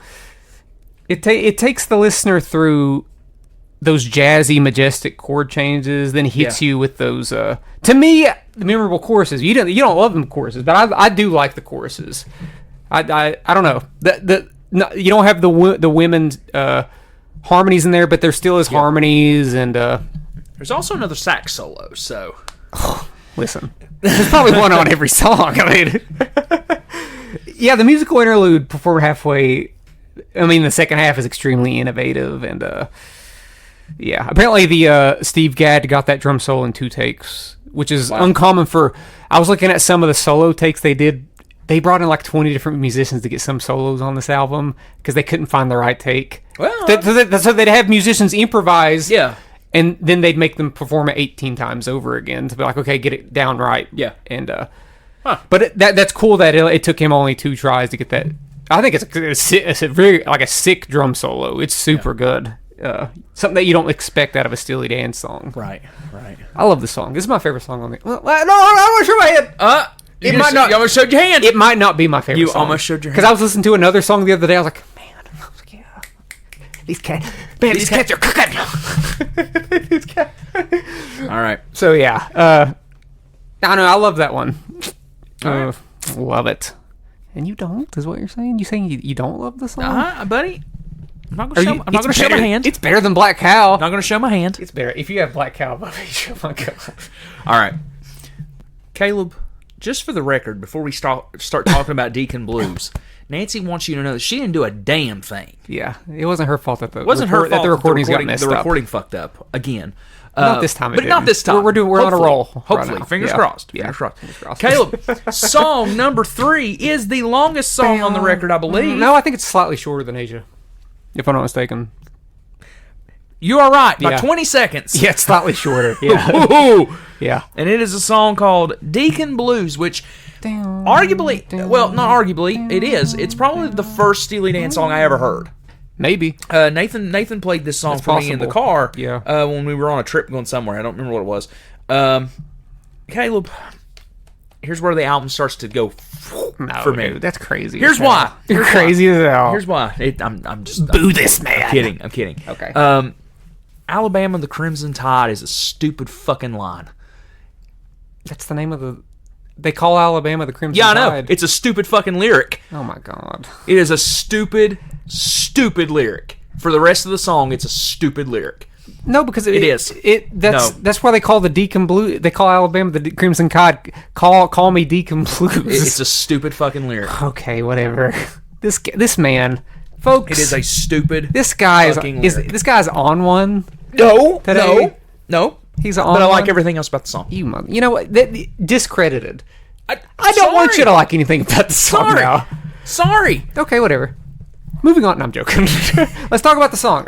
[SPEAKER 2] It takes the listener through those jazzy, majestic chord changes, then hits you with those. To me, the memorable choruses. You don't love them choruses, but I do like the choruses. I don't know. No, you don't have the women's harmonies in there, but there still is harmonies, and
[SPEAKER 1] There's also another sax solo. So
[SPEAKER 2] listen, there's probably one on every song. I mean, yeah, the musical interlude performed halfway. I mean, the second half is extremely innovative, and yeah, apparently the Steve Gadd got that drum solo in 2 takes, which is uncommon for. I was looking at some of the solo takes they did. They brought in like 20 different musicians to get some solos on this album because they couldn't find the right take.
[SPEAKER 1] Well,
[SPEAKER 2] so they'd have musicians improvise,
[SPEAKER 1] yeah.
[SPEAKER 2] and then they'd make them perform it 18 times over again to be like, okay, get it down right.
[SPEAKER 1] Yeah.
[SPEAKER 2] And but that's cool that it took him only 2 tries to get that. I think it's a very like a sick drum solo. It's super good. Something that you don't expect out of a Steely Dan song.
[SPEAKER 1] Right.
[SPEAKER 2] I love the song. This is my favorite song on the. No, I don't want to show my head.
[SPEAKER 1] You almost showed your hand.
[SPEAKER 2] It might not be my favorite
[SPEAKER 1] You
[SPEAKER 2] song.
[SPEAKER 1] almost showed your
[SPEAKER 2] Because
[SPEAKER 1] hand.
[SPEAKER 2] I was listening to another song the other day. I was like, man, yeah, these cats are cooking. These cats.
[SPEAKER 1] All right.
[SPEAKER 2] So yeah, I don't know. I love that one. Love it. And you don't, is what you're saying? You saying you don't love the song?
[SPEAKER 1] Buddy. I'm not going to show my hand.
[SPEAKER 2] It's better than Black Cow.
[SPEAKER 1] Not going to show my hand.
[SPEAKER 2] It's better if you have Black Cow above it. Oh my god.
[SPEAKER 1] All right. Caleb, just for the record, before we start talking about Deacon Blues, Nancy wants you to know that she didn't do a damn thing.
[SPEAKER 2] Yeah, it wasn't her fault that the
[SPEAKER 1] It wasn't her fault
[SPEAKER 2] that the recordings got messed
[SPEAKER 1] the
[SPEAKER 2] up.
[SPEAKER 1] recording fucked up again.
[SPEAKER 2] Not this time,
[SPEAKER 1] but not this time.
[SPEAKER 2] We're on a
[SPEAKER 1] Hopefully.
[SPEAKER 2] roll. right
[SPEAKER 1] Hopefully,
[SPEAKER 2] now.
[SPEAKER 1] fingers
[SPEAKER 2] Yeah.
[SPEAKER 1] crossed.
[SPEAKER 2] Yeah.
[SPEAKER 1] Fingers crossed. Caleb, song number 3 is the longest song on the record, I believe.
[SPEAKER 2] No, I think it's slightly shorter than Asia, if I'm not mistaken.
[SPEAKER 1] You are right by
[SPEAKER 2] Yeah.
[SPEAKER 1] 20 seconds.
[SPEAKER 2] Yeah, it's slightly shorter. Yeah,
[SPEAKER 1] Ooh.
[SPEAKER 2] yeah.
[SPEAKER 1] And it is a song called Deacon Blues, which arguably, well, not arguably, it is. It's probably the first Steely Dan song I ever heard.
[SPEAKER 2] Maybe.
[SPEAKER 1] Nathan played this song
[SPEAKER 2] That's
[SPEAKER 1] for me in the
[SPEAKER 2] possible.
[SPEAKER 1] car.
[SPEAKER 2] Yeah.
[SPEAKER 1] When we were on a trip going somewhere. I don't remember what it was. Caleb, here's where the album starts to go
[SPEAKER 2] No,
[SPEAKER 1] for me.
[SPEAKER 2] dude, that's crazy.
[SPEAKER 1] Here's
[SPEAKER 2] as hell.
[SPEAKER 1] why.
[SPEAKER 2] You're crazy as hell.
[SPEAKER 1] Here's why. I'm just
[SPEAKER 2] Boo this man.
[SPEAKER 1] I'm kidding.
[SPEAKER 2] Okay.
[SPEAKER 1] Alabama, the Crimson Tide is a stupid fucking line.
[SPEAKER 2] That's the name of the... They call Alabama the Crimson
[SPEAKER 1] Yeah, I know.
[SPEAKER 2] Tide.
[SPEAKER 1] It's a stupid fucking lyric.
[SPEAKER 2] Oh, my God.
[SPEAKER 1] It is a stupid lyric. For the rest of the song, it's a stupid lyric.
[SPEAKER 2] No, because
[SPEAKER 1] It is.
[SPEAKER 2] That's why they call the Deacon Blue... They call Alabama the Crimson Tide. Call me Deacon Blues.
[SPEAKER 1] It's a stupid fucking lyric.
[SPEAKER 2] Okay, whatever. This man... Folks...
[SPEAKER 1] It is a stupid
[SPEAKER 2] This guy
[SPEAKER 1] fucking
[SPEAKER 2] is
[SPEAKER 1] lyric.
[SPEAKER 2] this guy's on one.
[SPEAKER 1] No.
[SPEAKER 2] Today.
[SPEAKER 1] No.
[SPEAKER 2] He's on
[SPEAKER 1] But I like
[SPEAKER 2] one.
[SPEAKER 1] everything else about the song.
[SPEAKER 2] You know what? Discredited. I don't want you to like anything about the song now.
[SPEAKER 1] Sorry.
[SPEAKER 2] Okay, whatever. Moving on. No, I'm joking. Let's talk about the song.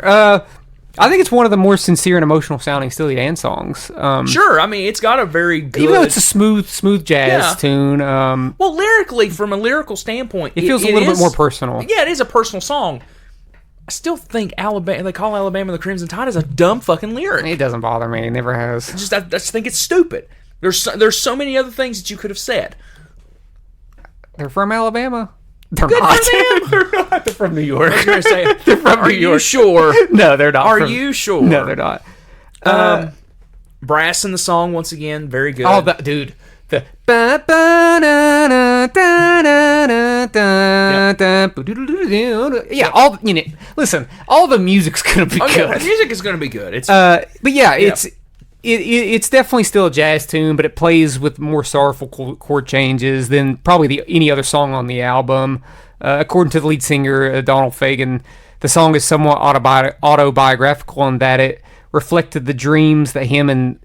[SPEAKER 2] I think it's one of the more sincere and emotional sounding Steely Dan songs.
[SPEAKER 1] Sure. I mean, it's got a very good...
[SPEAKER 2] Even though it's a smooth jazz tune.
[SPEAKER 1] Well, lyrically, from a lyrical standpoint...
[SPEAKER 2] It feels a little bit more personal.
[SPEAKER 1] Yeah, it is a personal song. I still think they call Alabama the Crimson Tide is a dumb fucking lyric.
[SPEAKER 2] It doesn't bother me. It never has.
[SPEAKER 1] I just think it's stupid. There's so many other things that you could have said.
[SPEAKER 2] They're from Alabama. They're
[SPEAKER 1] Good
[SPEAKER 2] not.
[SPEAKER 1] for them.
[SPEAKER 2] They're not. They're from New York.
[SPEAKER 1] You're gonna say,
[SPEAKER 2] They're from
[SPEAKER 1] are
[SPEAKER 2] New
[SPEAKER 1] you
[SPEAKER 2] York.
[SPEAKER 1] sure?
[SPEAKER 2] No, they're not.
[SPEAKER 1] Are you sure?
[SPEAKER 2] No, they're not.
[SPEAKER 1] Brass in the song once again, very good.
[SPEAKER 2] Oh, dude. The yeah, all listen, all the music's gonna be
[SPEAKER 1] Oh, yeah,
[SPEAKER 2] good.
[SPEAKER 1] the music is gonna be good. It's
[SPEAKER 2] But yeah, it's definitely still a jazz tune, but it plays with more sorrowful chord changes than probably any other song on the album. According to the lead singer Donald Fagen, the song is somewhat autobiographical in that it reflected the dreams that him and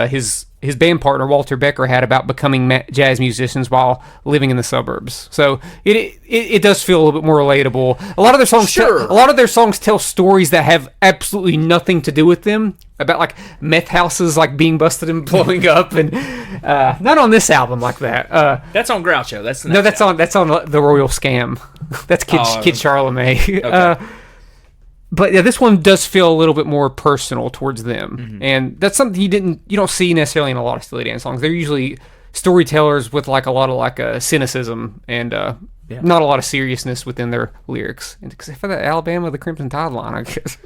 [SPEAKER 2] his band partner Walter Becker had about becoming jazz musicians while living in the suburbs. So it does feel a little bit more relatable. A lot of their songs tell stories that have absolutely nothing to do with them, about like meth houses like being busted and blowing up, and not on this album like that.
[SPEAKER 1] that's on Groucho. That's the
[SPEAKER 2] No,
[SPEAKER 1] next
[SPEAKER 2] that's on the Royal Scam. That's Kid Charlemagne.
[SPEAKER 1] Okay.
[SPEAKER 2] But yeah, this one does feel a little bit more personal towards them, and that's something you don't see necessarily in a lot of Steely Dan songs. They're usually storytellers with like a lot of like cynicism and not a lot of seriousness within their lyrics, except for the Alabama the Crimson Tide line, I guess.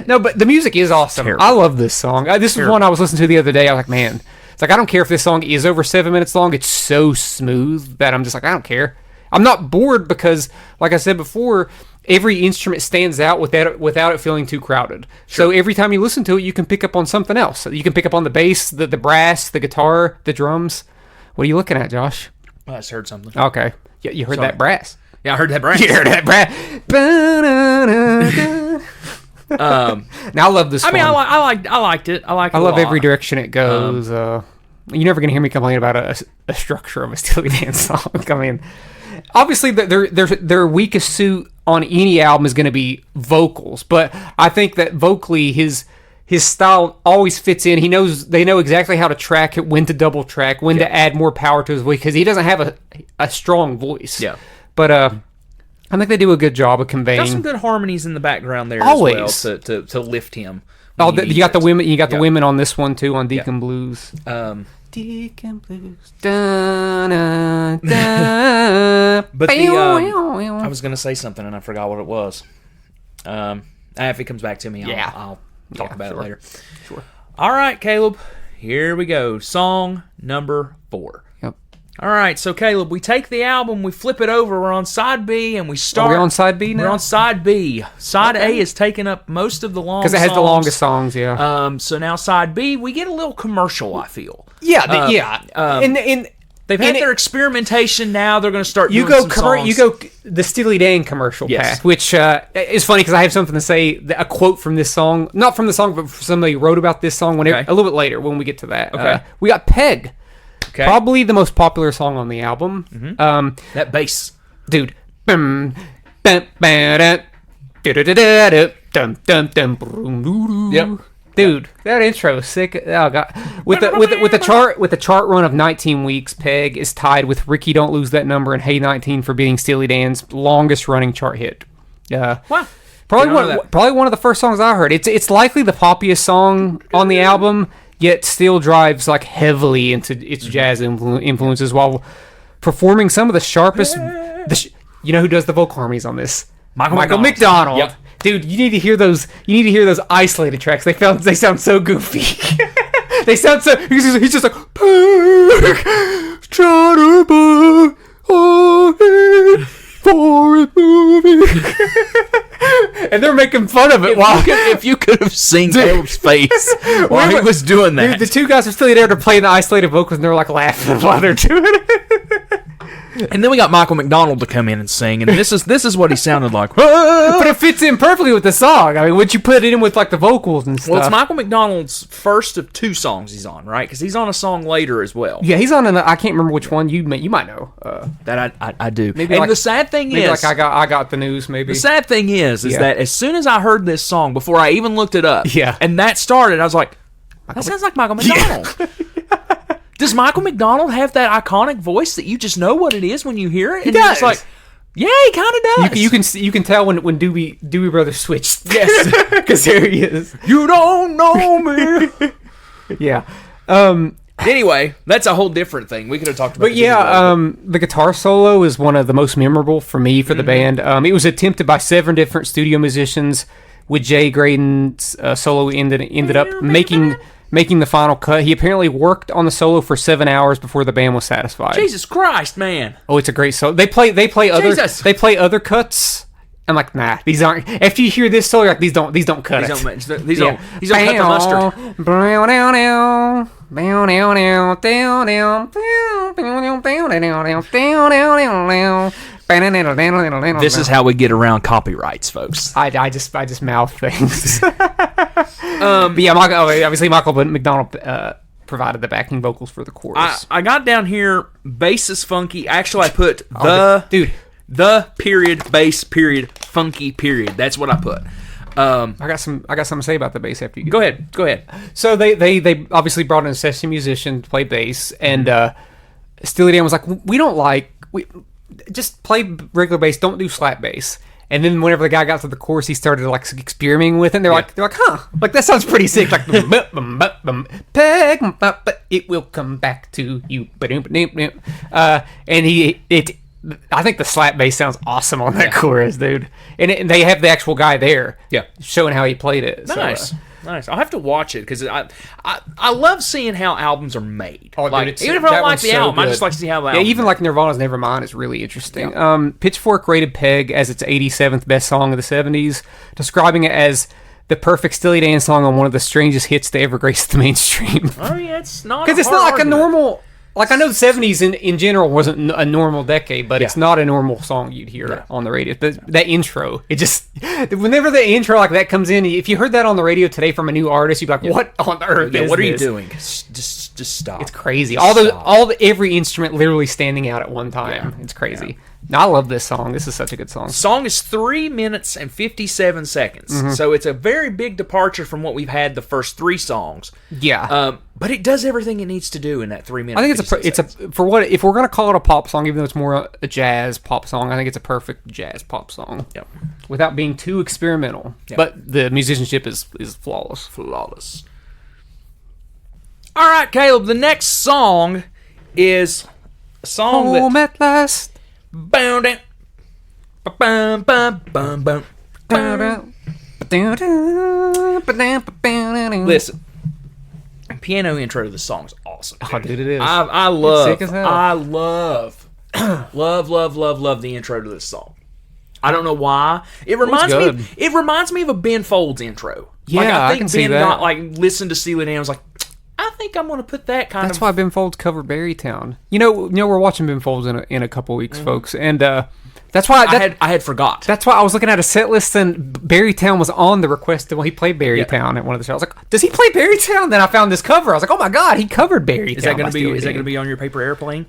[SPEAKER 2] No, but the music is awesome.
[SPEAKER 1] Terrible.
[SPEAKER 2] I love this song. This is one I was listening to the other day. I was like, man, it's like I don't care if this song is over 7 minutes long. It's so smooth that I'm just like, I don't care. I'm not bored because, like I said before, every instrument stands out without it feeling too crowded. Sure. So every time you listen to it, you can pick up on something else. You can pick up on the bass, the brass, the guitar, the drums. What are you looking at, Josh?
[SPEAKER 1] I just heard something.
[SPEAKER 2] Okay. Yeah, you heard that brass.
[SPEAKER 1] Yeah, I heard that brass.
[SPEAKER 2] You heard that brass. Now I love this.
[SPEAKER 1] I mean,
[SPEAKER 2] one.
[SPEAKER 1] I liked it. I
[SPEAKER 2] love every direction it goes. You're never gonna hear me complain about a structure of a Steely Dan song. I mean, obviously their weakest suit on any album is going to be vocals, but I think that vocally his style always fits in. They know exactly how to track it, when to double track, when to add more power to his voice, because he doesn't have a strong voice.
[SPEAKER 1] Yeah,
[SPEAKER 2] but I think they do a good job of conveying.
[SPEAKER 1] Got some good harmonies in the background there
[SPEAKER 2] Always.
[SPEAKER 1] as well to lift him.
[SPEAKER 2] Oh, you got the women. You got the women on this one too, on Deacon Blues. Deacon Blues. Dun, dun, dun.
[SPEAKER 1] But I was gonna say something and I forgot what it was. If it comes back to me, I'll talk about it later.
[SPEAKER 2] Sure.
[SPEAKER 1] All right, Caleb. Here we go. Song number 4.
[SPEAKER 2] Yep.
[SPEAKER 1] All right, so Caleb, we take the album, we flip it over. We're on side B, and we start.
[SPEAKER 2] Are we on side B now?
[SPEAKER 1] We're on side B. Side A is taking up most of the long songs.
[SPEAKER 2] Because it has the longest songs, yeah.
[SPEAKER 1] So now side B, we get a little commercial, I feel.
[SPEAKER 2] Yeah,
[SPEAKER 1] They've had their experimentation. Now they're going to start.
[SPEAKER 2] You
[SPEAKER 1] doing
[SPEAKER 2] go,
[SPEAKER 1] some songs.
[SPEAKER 2] you go the Steely Dan commercial path, which is funny because I have something to say. A quote from this song, not from the song, but somebody wrote about this song a little bit later when we get to that.
[SPEAKER 1] Okay.
[SPEAKER 2] We got Peg,
[SPEAKER 1] probably
[SPEAKER 2] probably the most popular song on the album.
[SPEAKER 1] Mm-hmm. That bass,
[SPEAKER 2] dude. Yep. Dude, that intro is sick. Oh god, with the chart run of 19 weeks, Peg is tied with "Ricky Don't Lose That Number" and "Hey 19" for being Steely Dan's longest running chart hit.
[SPEAKER 1] Wow.
[SPEAKER 2] Probably one of the first songs I heard. It's likely the poppiest song on the album, yet still drives like heavily into its jazz influences while performing some of the sharpest. You know who does the vocal harmonies on this? Michael McDonald. Yep. Dude, you need to hear those. You need to hear those isolated tracks. They sound so goofy. They sound so. He's just like Chatterbug, for a movie. And they're making fun of it.
[SPEAKER 1] If you could have seen Caleb's face while he was doing that.
[SPEAKER 2] Dude, the two guys are still there to play the isolated vocals, and they're like laughing while they're doing it.
[SPEAKER 1] And then we got Michael McDonald to come in and sing, and this is what he sounded like.
[SPEAKER 2] But it fits in perfectly with the song. I mean, would you put it in with like the vocals and stuff?
[SPEAKER 1] Well, it's Michael McDonald's first of 2 songs he's on, right? Because he's on a song later as well.
[SPEAKER 2] Yeah, he's on I can't remember which one. You might know.
[SPEAKER 1] That I do.
[SPEAKER 2] Maybe
[SPEAKER 1] and
[SPEAKER 2] like,
[SPEAKER 1] the sad thing
[SPEAKER 2] maybe
[SPEAKER 1] is,
[SPEAKER 2] like I got the news. Maybe
[SPEAKER 1] the sad thing is that as soon as I heard this song, before I even looked it up, and that started, I was like, that sounds like Michael McDonald. Yeah. Does Michael McDonald have that iconic voice that you just know what it is when you hear it?
[SPEAKER 2] He does.
[SPEAKER 1] It's like, yeah, he kind of does.
[SPEAKER 2] You can tell when Doobie Brothers switched. Yes, because here he is.
[SPEAKER 1] You don't know me.
[SPEAKER 2] Yeah.
[SPEAKER 1] Anyway, that's a whole different thing. We could have talked about.
[SPEAKER 2] But the guitar solo is one of the most memorable for me for the band. It was attempted by 7 different studio musicians, with Jay Graydon's solo ended up making the final cut. He apparently worked on the solo for 7 hours before the band was satisfied.
[SPEAKER 1] Jesus Christ, man!
[SPEAKER 2] Oh, it's a great solo. They play other cuts. I'm like, nah, these aren't. After you hear this solo, you're like, these don't cut it.
[SPEAKER 1] These don't cut the mustard. This is how we get around copyrights, folks.
[SPEAKER 2] I just mouth things. But yeah, obviously Michael McDonald provided the backing vocals for the chorus.
[SPEAKER 1] I got down here, bass is funky. Actually, I put the period bass period funky period. That's what I put.
[SPEAKER 2] I got something to say about the bass after you.
[SPEAKER 1] Go ahead.
[SPEAKER 2] So they obviously brought in a session musician to play bass, and Steely Dan was like, we just play regular bass, don't do slap bass. And then whenever the guy got to the chorus, he started like experimenting with it. And they're like, huh, like that sounds pretty sick. Like, it will come back to you. And I think the slap bass sounds awesome on that chorus, dude. And they have the actual guy there, showing how he played it.
[SPEAKER 1] Nice. Nice. I'll have to watch it because I love seeing how albums are made.
[SPEAKER 2] Oh,
[SPEAKER 1] like,
[SPEAKER 2] dude,
[SPEAKER 1] even if I don't like the album, I just like to see how the album.
[SPEAKER 2] Yeah, even like Nirvana's Nevermind is really interesting. Yeah. Pitchfork rated Peg as its 87th best song of the 70s, describing it as the perfect Steely Dan song on one of the strangest hits to ever grace the mainstream.
[SPEAKER 1] Oh yeah, it's not
[SPEAKER 2] because it's not like a normal. Like, I know the 70s in general wasn't a normal decade, but it's not a normal song you'd hear on the radio. That intro, it just... Whenever the intro like that comes in, if you heard that on the radio today from a new artist, you'd be like, what on earth is
[SPEAKER 1] what are
[SPEAKER 2] this?
[SPEAKER 1] you doing? Just stop.
[SPEAKER 2] It's crazy.
[SPEAKER 1] Just
[SPEAKER 2] Every instrument literally standing out at one time. Yeah. It's crazy. Yeah. No, I love this song. This is such a good song.
[SPEAKER 1] The song is 3 minutes and 57 seconds. So it's a very big departure from what we've had the first 3 songs.
[SPEAKER 2] Yeah.
[SPEAKER 1] But it does everything it needs to do in that 3 minutes.
[SPEAKER 2] I think if we're gonna call it a pop song, even though it's more a jazz pop song, I think it's a perfect jazz pop song.
[SPEAKER 1] Yep.
[SPEAKER 2] Without being too experimental. Yep. But the musicianship is flawless.
[SPEAKER 1] Flawless. All right, Caleb. The next song is a song
[SPEAKER 2] Home at last.
[SPEAKER 1] Listen, piano intro to the song is awesome.
[SPEAKER 2] Oh, dude, it is.
[SPEAKER 1] I love,
[SPEAKER 2] sick as hell.
[SPEAKER 1] I love the intro to this song. I don't know why. It reminds me of a Ben Folds intro.
[SPEAKER 2] Yeah,
[SPEAKER 1] like, I think
[SPEAKER 2] can see
[SPEAKER 1] Ben
[SPEAKER 2] that.
[SPEAKER 1] listened to Steely Dan and was like, I think I'm going to put that kind
[SPEAKER 2] That's why Ben Folds covered Berrytown. You know, we're watching Ben Folds in a couple weeks, folks, and that's why
[SPEAKER 1] I had forgot.
[SPEAKER 2] That's why I was looking at a set list and Berrytown was on the request when he played Berrytown at one of the shows. I was like, does he play Berrytown? Then I found this cover. I was like, oh my god, he covered Berrytown.
[SPEAKER 1] Is that going to be on your paper airplane?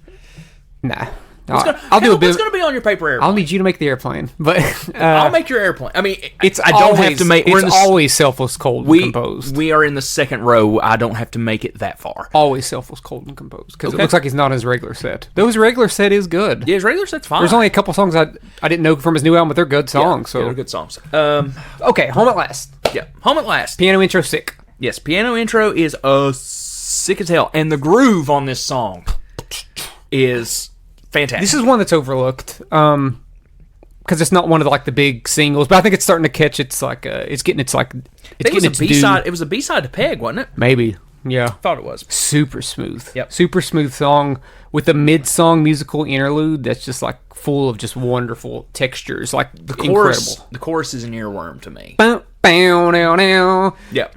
[SPEAKER 2] Nah. I'll do a
[SPEAKER 1] Caleb,
[SPEAKER 2] bit.
[SPEAKER 1] what's going to be on your paper airplane?
[SPEAKER 2] I'll need you to make the airplane, but
[SPEAKER 1] I'll make your airplane. I mean,
[SPEAKER 2] it's
[SPEAKER 1] I don't
[SPEAKER 2] always,
[SPEAKER 1] have to make.
[SPEAKER 2] It's always selfless, cold, and composed.
[SPEAKER 1] We are in the second row. I don't have to make it that far.
[SPEAKER 2] Always selfless, cold, and composed because it looks like he's not on his regular set. Though his regular set is good.
[SPEAKER 1] Yeah, his regular set's fine.
[SPEAKER 2] There's only a couple songs I didn't know from his new album, but they're good songs.
[SPEAKER 1] Yeah, they're good songs.
[SPEAKER 2] Okay, Home at Last.
[SPEAKER 1] Yeah, Home at Last.
[SPEAKER 2] Piano intro sick.
[SPEAKER 1] Yes, piano intro is sick as hell, and the groove on this song is fantastic.
[SPEAKER 2] This is one that's overlooked because it's not one of the big singles, but I think it's starting to catch. It's getting its
[SPEAKER 1] B-side. It was a B-side to Peg, wasn't it?
[SPEAKER 2] Maybe, yeah.
[SPEAKER 1] Thought it was.
[SPEAKER 2] Super smooth.
[SPEAKER 1] Yep.
[SPEAKER 2] Super smooth song with a mid-song musical interlude that's just full of just wonderful textures,
[SPEAKER 1] The chorus is an earworm to me.
[SPEAKER 2] Bow, bow, now, now.
[SPEAKER 1] Yeah.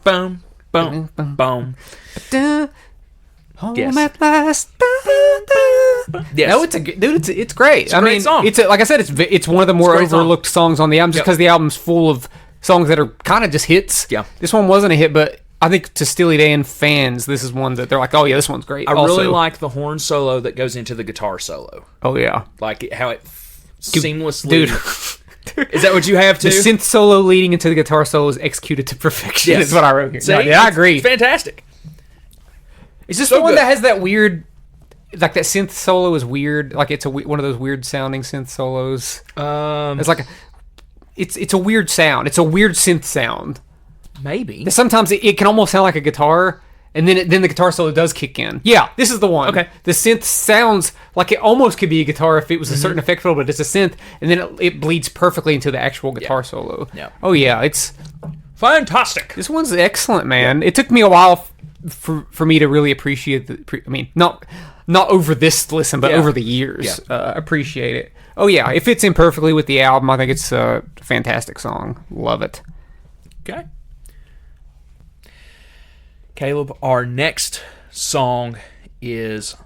[SPEAKER 1] Boom, boom, boom.
[SPEAKER 2] Home
[SPEAKER 1] Yes.
[SPEAKER 2] at last.
[SPEAKER 1] Yes.
[SPEAKER 2] No, it's great.
[SPEAKER 1] It's a great song.
[SPEAKER 2] It's like I said, it's one of the more
[SPEAKER 1] a great song.
[SPEAKER 2] overlooked songs on the album, just because the album's full of songs that are kind of just hits.
[SPEAKER 1] Yeah.
[SPEAKER 2] This one wasn't a hit, but I think to Steely Dan fans, this is one that they're like, oh yeah, this one's great.
[SPEAKER 1] I
[SPEAKER 2] also,
[SPEAKER 1] really like the horn solo that goes into the guitar solo.
[SPEAKER 2] Oh yeah,
[SPEAKER 1] Like how it seamlessly.
[SPEAKER 2] dude.
[SPEAKER 1] Is that what you have too?
[SPEAKER 2] The synth solo leading into the guitar solo is executed to perfection.
[SPEAKER 1] Yes.
[SPEAKER 2] Is what I wrote here.
[SPEAKER 1] See?
[SPEAKER 2] No, yeah, I agree.
[SPEAKER 1] It's fantastic.
[SPEAKER 2] Is this
[SPEAKER 1] so
[SPEAKER 2] the one
[SPEAKER 1] good.
[SPEAKER 2] that has that weird, that synth solo is weird? Like it's one of those weird sounding synth solos. It's a weird sound. It's a weird synth sound.
[SPEAKER 1] Maybe.
[SPEAKER 2] Sometimes it can almost sound like a guitar, and then the guitar solo does kick in. Yeah, this is the one.
[SPEAKER 1] Okay.
[SPEAKER 2] The synth sounds like it almost could be a guitar if it was a certain effect fill, but it's a synth, and then it bleeds perfectly into the actual guitar solo.
[SPEAKER 1] Yeah.
[SPEAKER 2] Oh yeah, it's
[SPEAKER 1] Fantastic.
[SPEAKER 2] this one's excellent, man. It took me a while for me to really appreciate not over this listen, but over the years, appreciate it. Oh yeah, it fits in perfectly with the album. I think it's a fantastic song. Love it.
[SPEAKER 1] Okay. Caleb, our next song is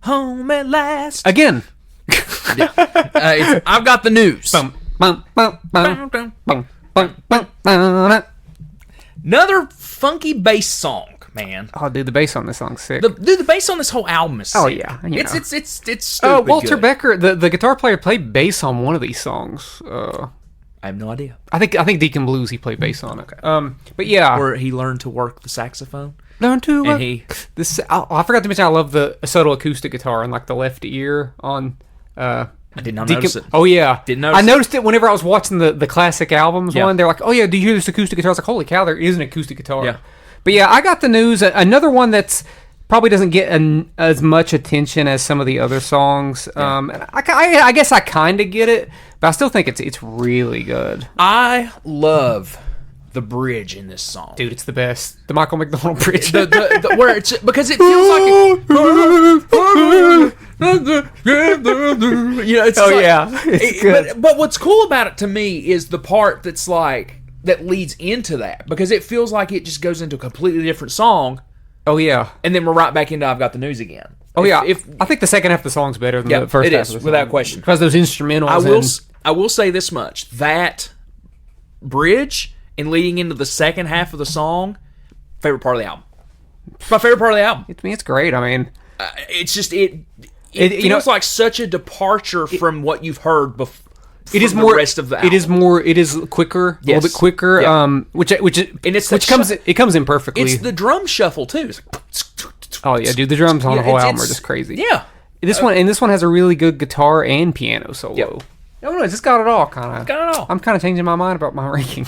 [SPEAKER 1] Home at Last.
[SPEAKER 2] Again.
[SPEAKER 1] I've got the news.
[SPEAKER 2] Bum, bum, bum, bum, bum, bum, bum, bum.
[SPEAKER 1] Another funky bass song, man.
[SPEAKER 2] Oh, dude, the bass on this song's sick.
[SPEAKER 1] The bass on this whole album is sick.
[SPEAKER 2] Oh, yeah, you know.
[SPEAKER 1] It's stupid
[SPEAKER 2] Walter
[SPEAKER 1] good.
[SPEAKER 2] Becker, the guitar player, played bass on one of these songs.
[SPEAKER 1] I have no idea.
[SPEAKER 2] I think Deacon Blues, he played bass on it. But yeah,
[SPEAKER 1] Or he learned to work the saxophone.
[SPEAKER 2] learn to.
[SPEAKER 1] And he.
[SPEAKER 2] I forgot to mention I love the subtle acoustic guitar on the left ear on.
[SPEAKER 1] I did not
[SPEAKER 2] Deacon,
[SPEAKER 1] notice it.
[SPEAKER 2] Oh yeah,
[SPEAKER 1] Didn't notice
[SPEAKER 2] I noticed it whenever I was watching the classic albums
[SPEAKER 1] Yeah.
[SPEAKER 2] one. They're like, "Oh yeah, do you hear this acoustic guitar?" I was like, "Holy cow, there is an acoustic guitar."
[SPEAKER 1] Yeah.
[SPEAKER 2] But yeah, I got the news. Another one that's probably doesn't get as much attention as some of the other songs. And I guess I kind of get it, but I still think it's really good.
[SPEAKER 1] I love the bridge in this song.
[SPEAKER 2] Dude, it's the best. The Michael McDonald bridge.
[SPEAKER 1] The where it's because it feels like it's
[SPEAKER 2] Oh,
[SPEAKER 1] like-
[SPEAKER 2] yeah. It's good.
[SPEAKER 1] But what's cool about it to me is the part that's that leads into that, because it feels like it just goes into a completely different song,
[SPEAKER 2] Oh yeah.
[SPEAKER 1] and then we're right back into I've Got the News again.
[SPEAKER 2] Oh yeah.
[SPEAKER 1] If
[SPEAKER 2] I think the second half of the song's better than
[SPEAKER 1] Yeah,
[SPEAKER 2] the first
[SPEAKER 1] it
[SPEAKER 2] half
[SPEAKER 1] is,
[SPEAKER 2] of the song.
[SPEAKER 1] without question.
[SPEAKER 2] Because those instrumentals.
[SPEAKER 1] I will say this much: that bridge and leading into the second half of the song, favorite part of the album. It's my favorite part of the album.
[SPEAKER 2] It's great. I mean,
[SPEAKER 1] It's just it feels like such a departure from what you've heard before.
[SPEAKER 2] it is
[SPEAKER 1] the
[SPEAKER 2] more.
[SPEAKER 1] rest of the album.
[SPEAKER 2] It is quicker. A
[SPEAKER 1] Yes.
[SPEAKER 2] little bit quicker.
[SPEAKER 1] Yeah.
[SPEAKER 2] Which comes in perfectly.
[SPEAKER 1] It's the drum shuffle too. It's like,
[SPEAKER 2] oh yeah, dude, the drums on the whole album are
[SPEAKER 1] it's-
[SPEAKER 2] just crazy.
[SPEAKER 1] Yeah,
[SPEAKER 2] This one has a really good guitar and piano solo.
[SPEAKER 1] Yep.
[SPEAKER 2] I don't know, it's just got it all kind of.
[SPEAKER 1] got it all.
[SPEAKER 2] I'm kind of changing my mind about my ranking.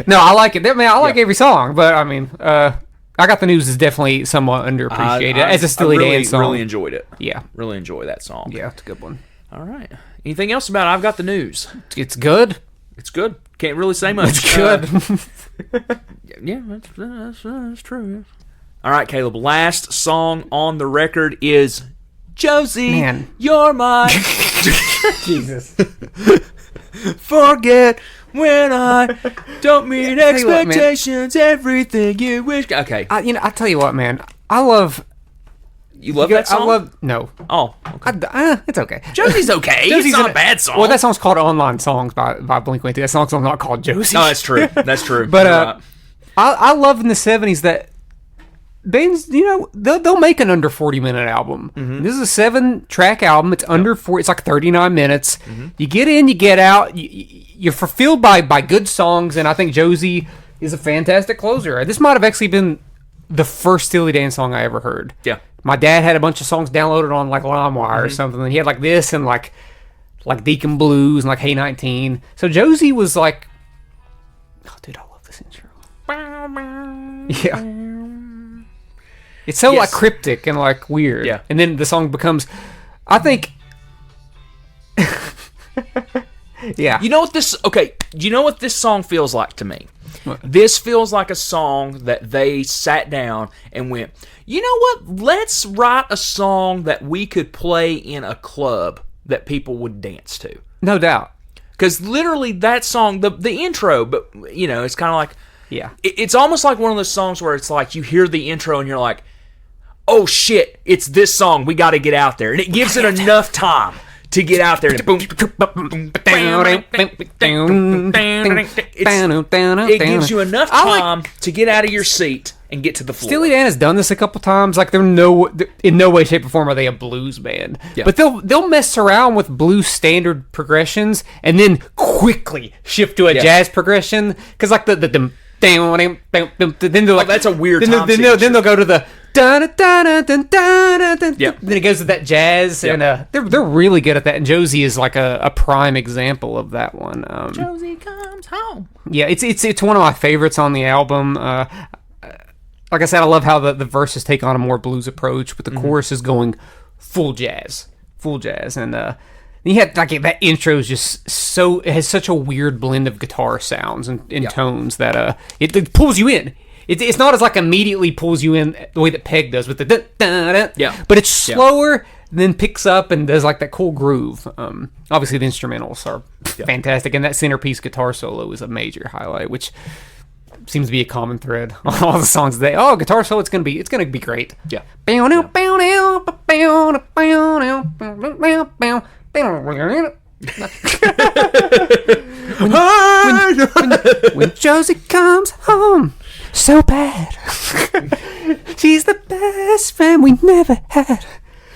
[SPEAKER 2] No, I like it. I mean, I like every song, but I mean, I Got the News is definitely somewhat underappreciated as a Steely Dan song.
[SPEAKER 1] Really enjoyed it.
[SPEAKER 2] Yeah,
[SPEAKER 1] Really enjoy that song.
[SPEAKER 2] yeah, it's a good one.
[SPEAKER 1] All right. Anything else about I've Got the News?
[SPEAKER 2] It's good.
[SPEAKER 1] It's good. Can't really say much.
[SPEAKER 2] It's good.
[SPEAKER 1] Yeah, that's true. All right, Caleb. Last song on the record is Josie.
[SPEAKER 2] Man.
[SPEAKER 1] You're my
[SPEAKER 2] Jesus.
[SPEAKER 1] forget when I don't meet
[SPEAKER 2] tell you what, man.
[SPEAKER 1] expectations. Everything you wish. Okay,
[SPEAKER 2] I tell you what, man. I love.
[SPEAKER 1] you love that song.
[SPEAKER 2] I love. No.
[SPEAKER 1] Oh, okay.
[SPEAKER 2] It's okay.
[SPEAKER 1] Josie's okay.
[SPEAKER 2] Josie's
[SPEAKER 1] it's not
[SPEAKER 2] in
[SPEAKER 1] a bad song.
[SPEAKER 2] Well, that song's called "Online Songs" by Blink-182. That song's not called Josie.
[SPEAKER 1] No, that's true. That's true.
[SPEAKER 2] But
[SPEAKER 1] You're right.
[SPEAKER 2] I love in the '70s that bands, they'll make an under 40-minute album.
[SPEAKER 1] Mm-hmm.
[SPEAKER 2] This is a 7-track album. It's under 4. It's like 39 minutes. Mm-hmm. You get in, you get out. You're fulfilled by good songs, and I think Josie is a fantastic closer. This might have actually been the first Steely Dan song I ever heard.
[SPEAKER 1] Yeah.
[SPEAKER 2] My dad had a bunch of songs downloaded on like LimeWire or something, and he had like this and like Deacon Blues and like Hey 19. So Josie was like, oh dude, I love this intro. Yeah. It's so like cryptic and like weird.
[SPEAKER 1] Yeah.
[SPEAKER 2] And then the song becomes, I think, yeah.
[SPEAKER 1] You know what this song feels like to me? What? This feels like a song that they sat down and went, you know what? Let's write a song that we could play in a club that people would dance to.
[SPEAKER 2] No doubt.
[SPEAKER 1] Because literally that song, the intro, but it's kind of like,
[SPEAKER 2] yeah,
[SPEAKER 1] it's almost like one of those songs where it's like you hear the intro and you're like, oh shit, it's this song, we got to get out there. And it gives it enough time to get out there. It gives you enough time to get out of your seat and get to the floor.
[SPEAKER 2] Steely Dan has done this a couple times. Like in no way, shape, or form are they a blues band. Yeah. But they'll mess around with blues standard progressions and then quickly shift to a jazz progression. Because like the then they're like,
[SPEAKER 1] that's a weird time
[SPEAKER 2] then they'll go to the then it goes to that jazz, and they're really good at that. And Josie is like a prime example of that one.
[SPEAKER 1] Josie comes home.
[SPEAKER 2] Yeah, it's one of my favorites on the album. Like I said, I love how the verses take on a more blues approach, but the chorus is going full jazz, and you had like that intro is just it has such a weird blend of guitar sounds and tones that it pulls you in. It's not as like immediately pulls you in the way that Peg does with the but it's slower, then picks up and does like that cool groove. Obviously the instrumentals are fantastic, and that centerpiece guitar solo is a major highlight, which seems to be a common thread on all the songs today. Oh, guitar solo, it's gonna be great.
[SPEAKER 1] Yeah.
[SPEAKER 2] When Josie comes home so bad, she's the best friend we never had.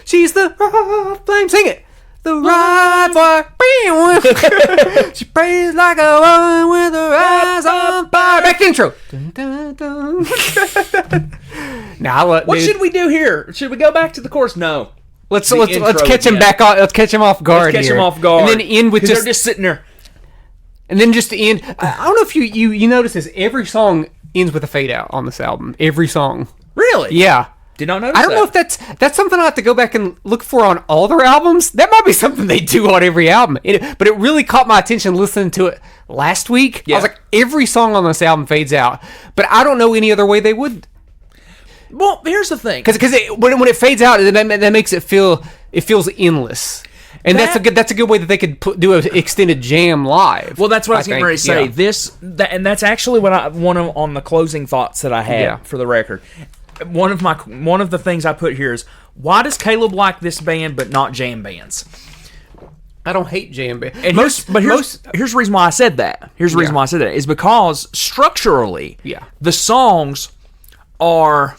[SPEAKER 2] She's the raw flame. Sing it. The ride for she prays like a woman with her eyes on fire. Back to intro. Now
[SPEAKER 1] what should we do here? Should we go back to the chorus? No.
[SPEAKER 2] Let's catch him back on. Let's catch him off guard.
[SPEAKER 1] Let's catch him off guard,
[SPEAKER 2] and then end with
[SPEAKER 1] they're just sitting there.
[SPEAKER 2] And then just to end, I don't know if you notice this. Every song ends with a fade out on this album. Every song.
[SPEAKER 1] Really?
[SPEAKER 2] Yeah.
[SPEAKER 1] Did not notice.
[SPEAKER 2] I don't know if that's something I have to go back and look for on all their albums. That might be something they do on every album. But it really caught my attention listening to it last week. Yeah. I was like, every song on this album fades out. But I don't know any other way they would.
[SPEAKER 1] Well, here's the thing.
[SPEAKER 2] Because when it fades out, that makes it feels endless. And that's a good way that they could do an extended jam live.
[SPEAKER 1] Well, that's what I was getting ready to say. Yeah. And that's actually what one on the closing thoughts that I had for the record. One of the things I put here is, why does Caleb like this band but not jam bands?
[SPEAKER 2] I don't hate jam bands.
[SPEAKER 1] And here's the reason why I said that. Here's the reason why I said that is because structurally, the songs are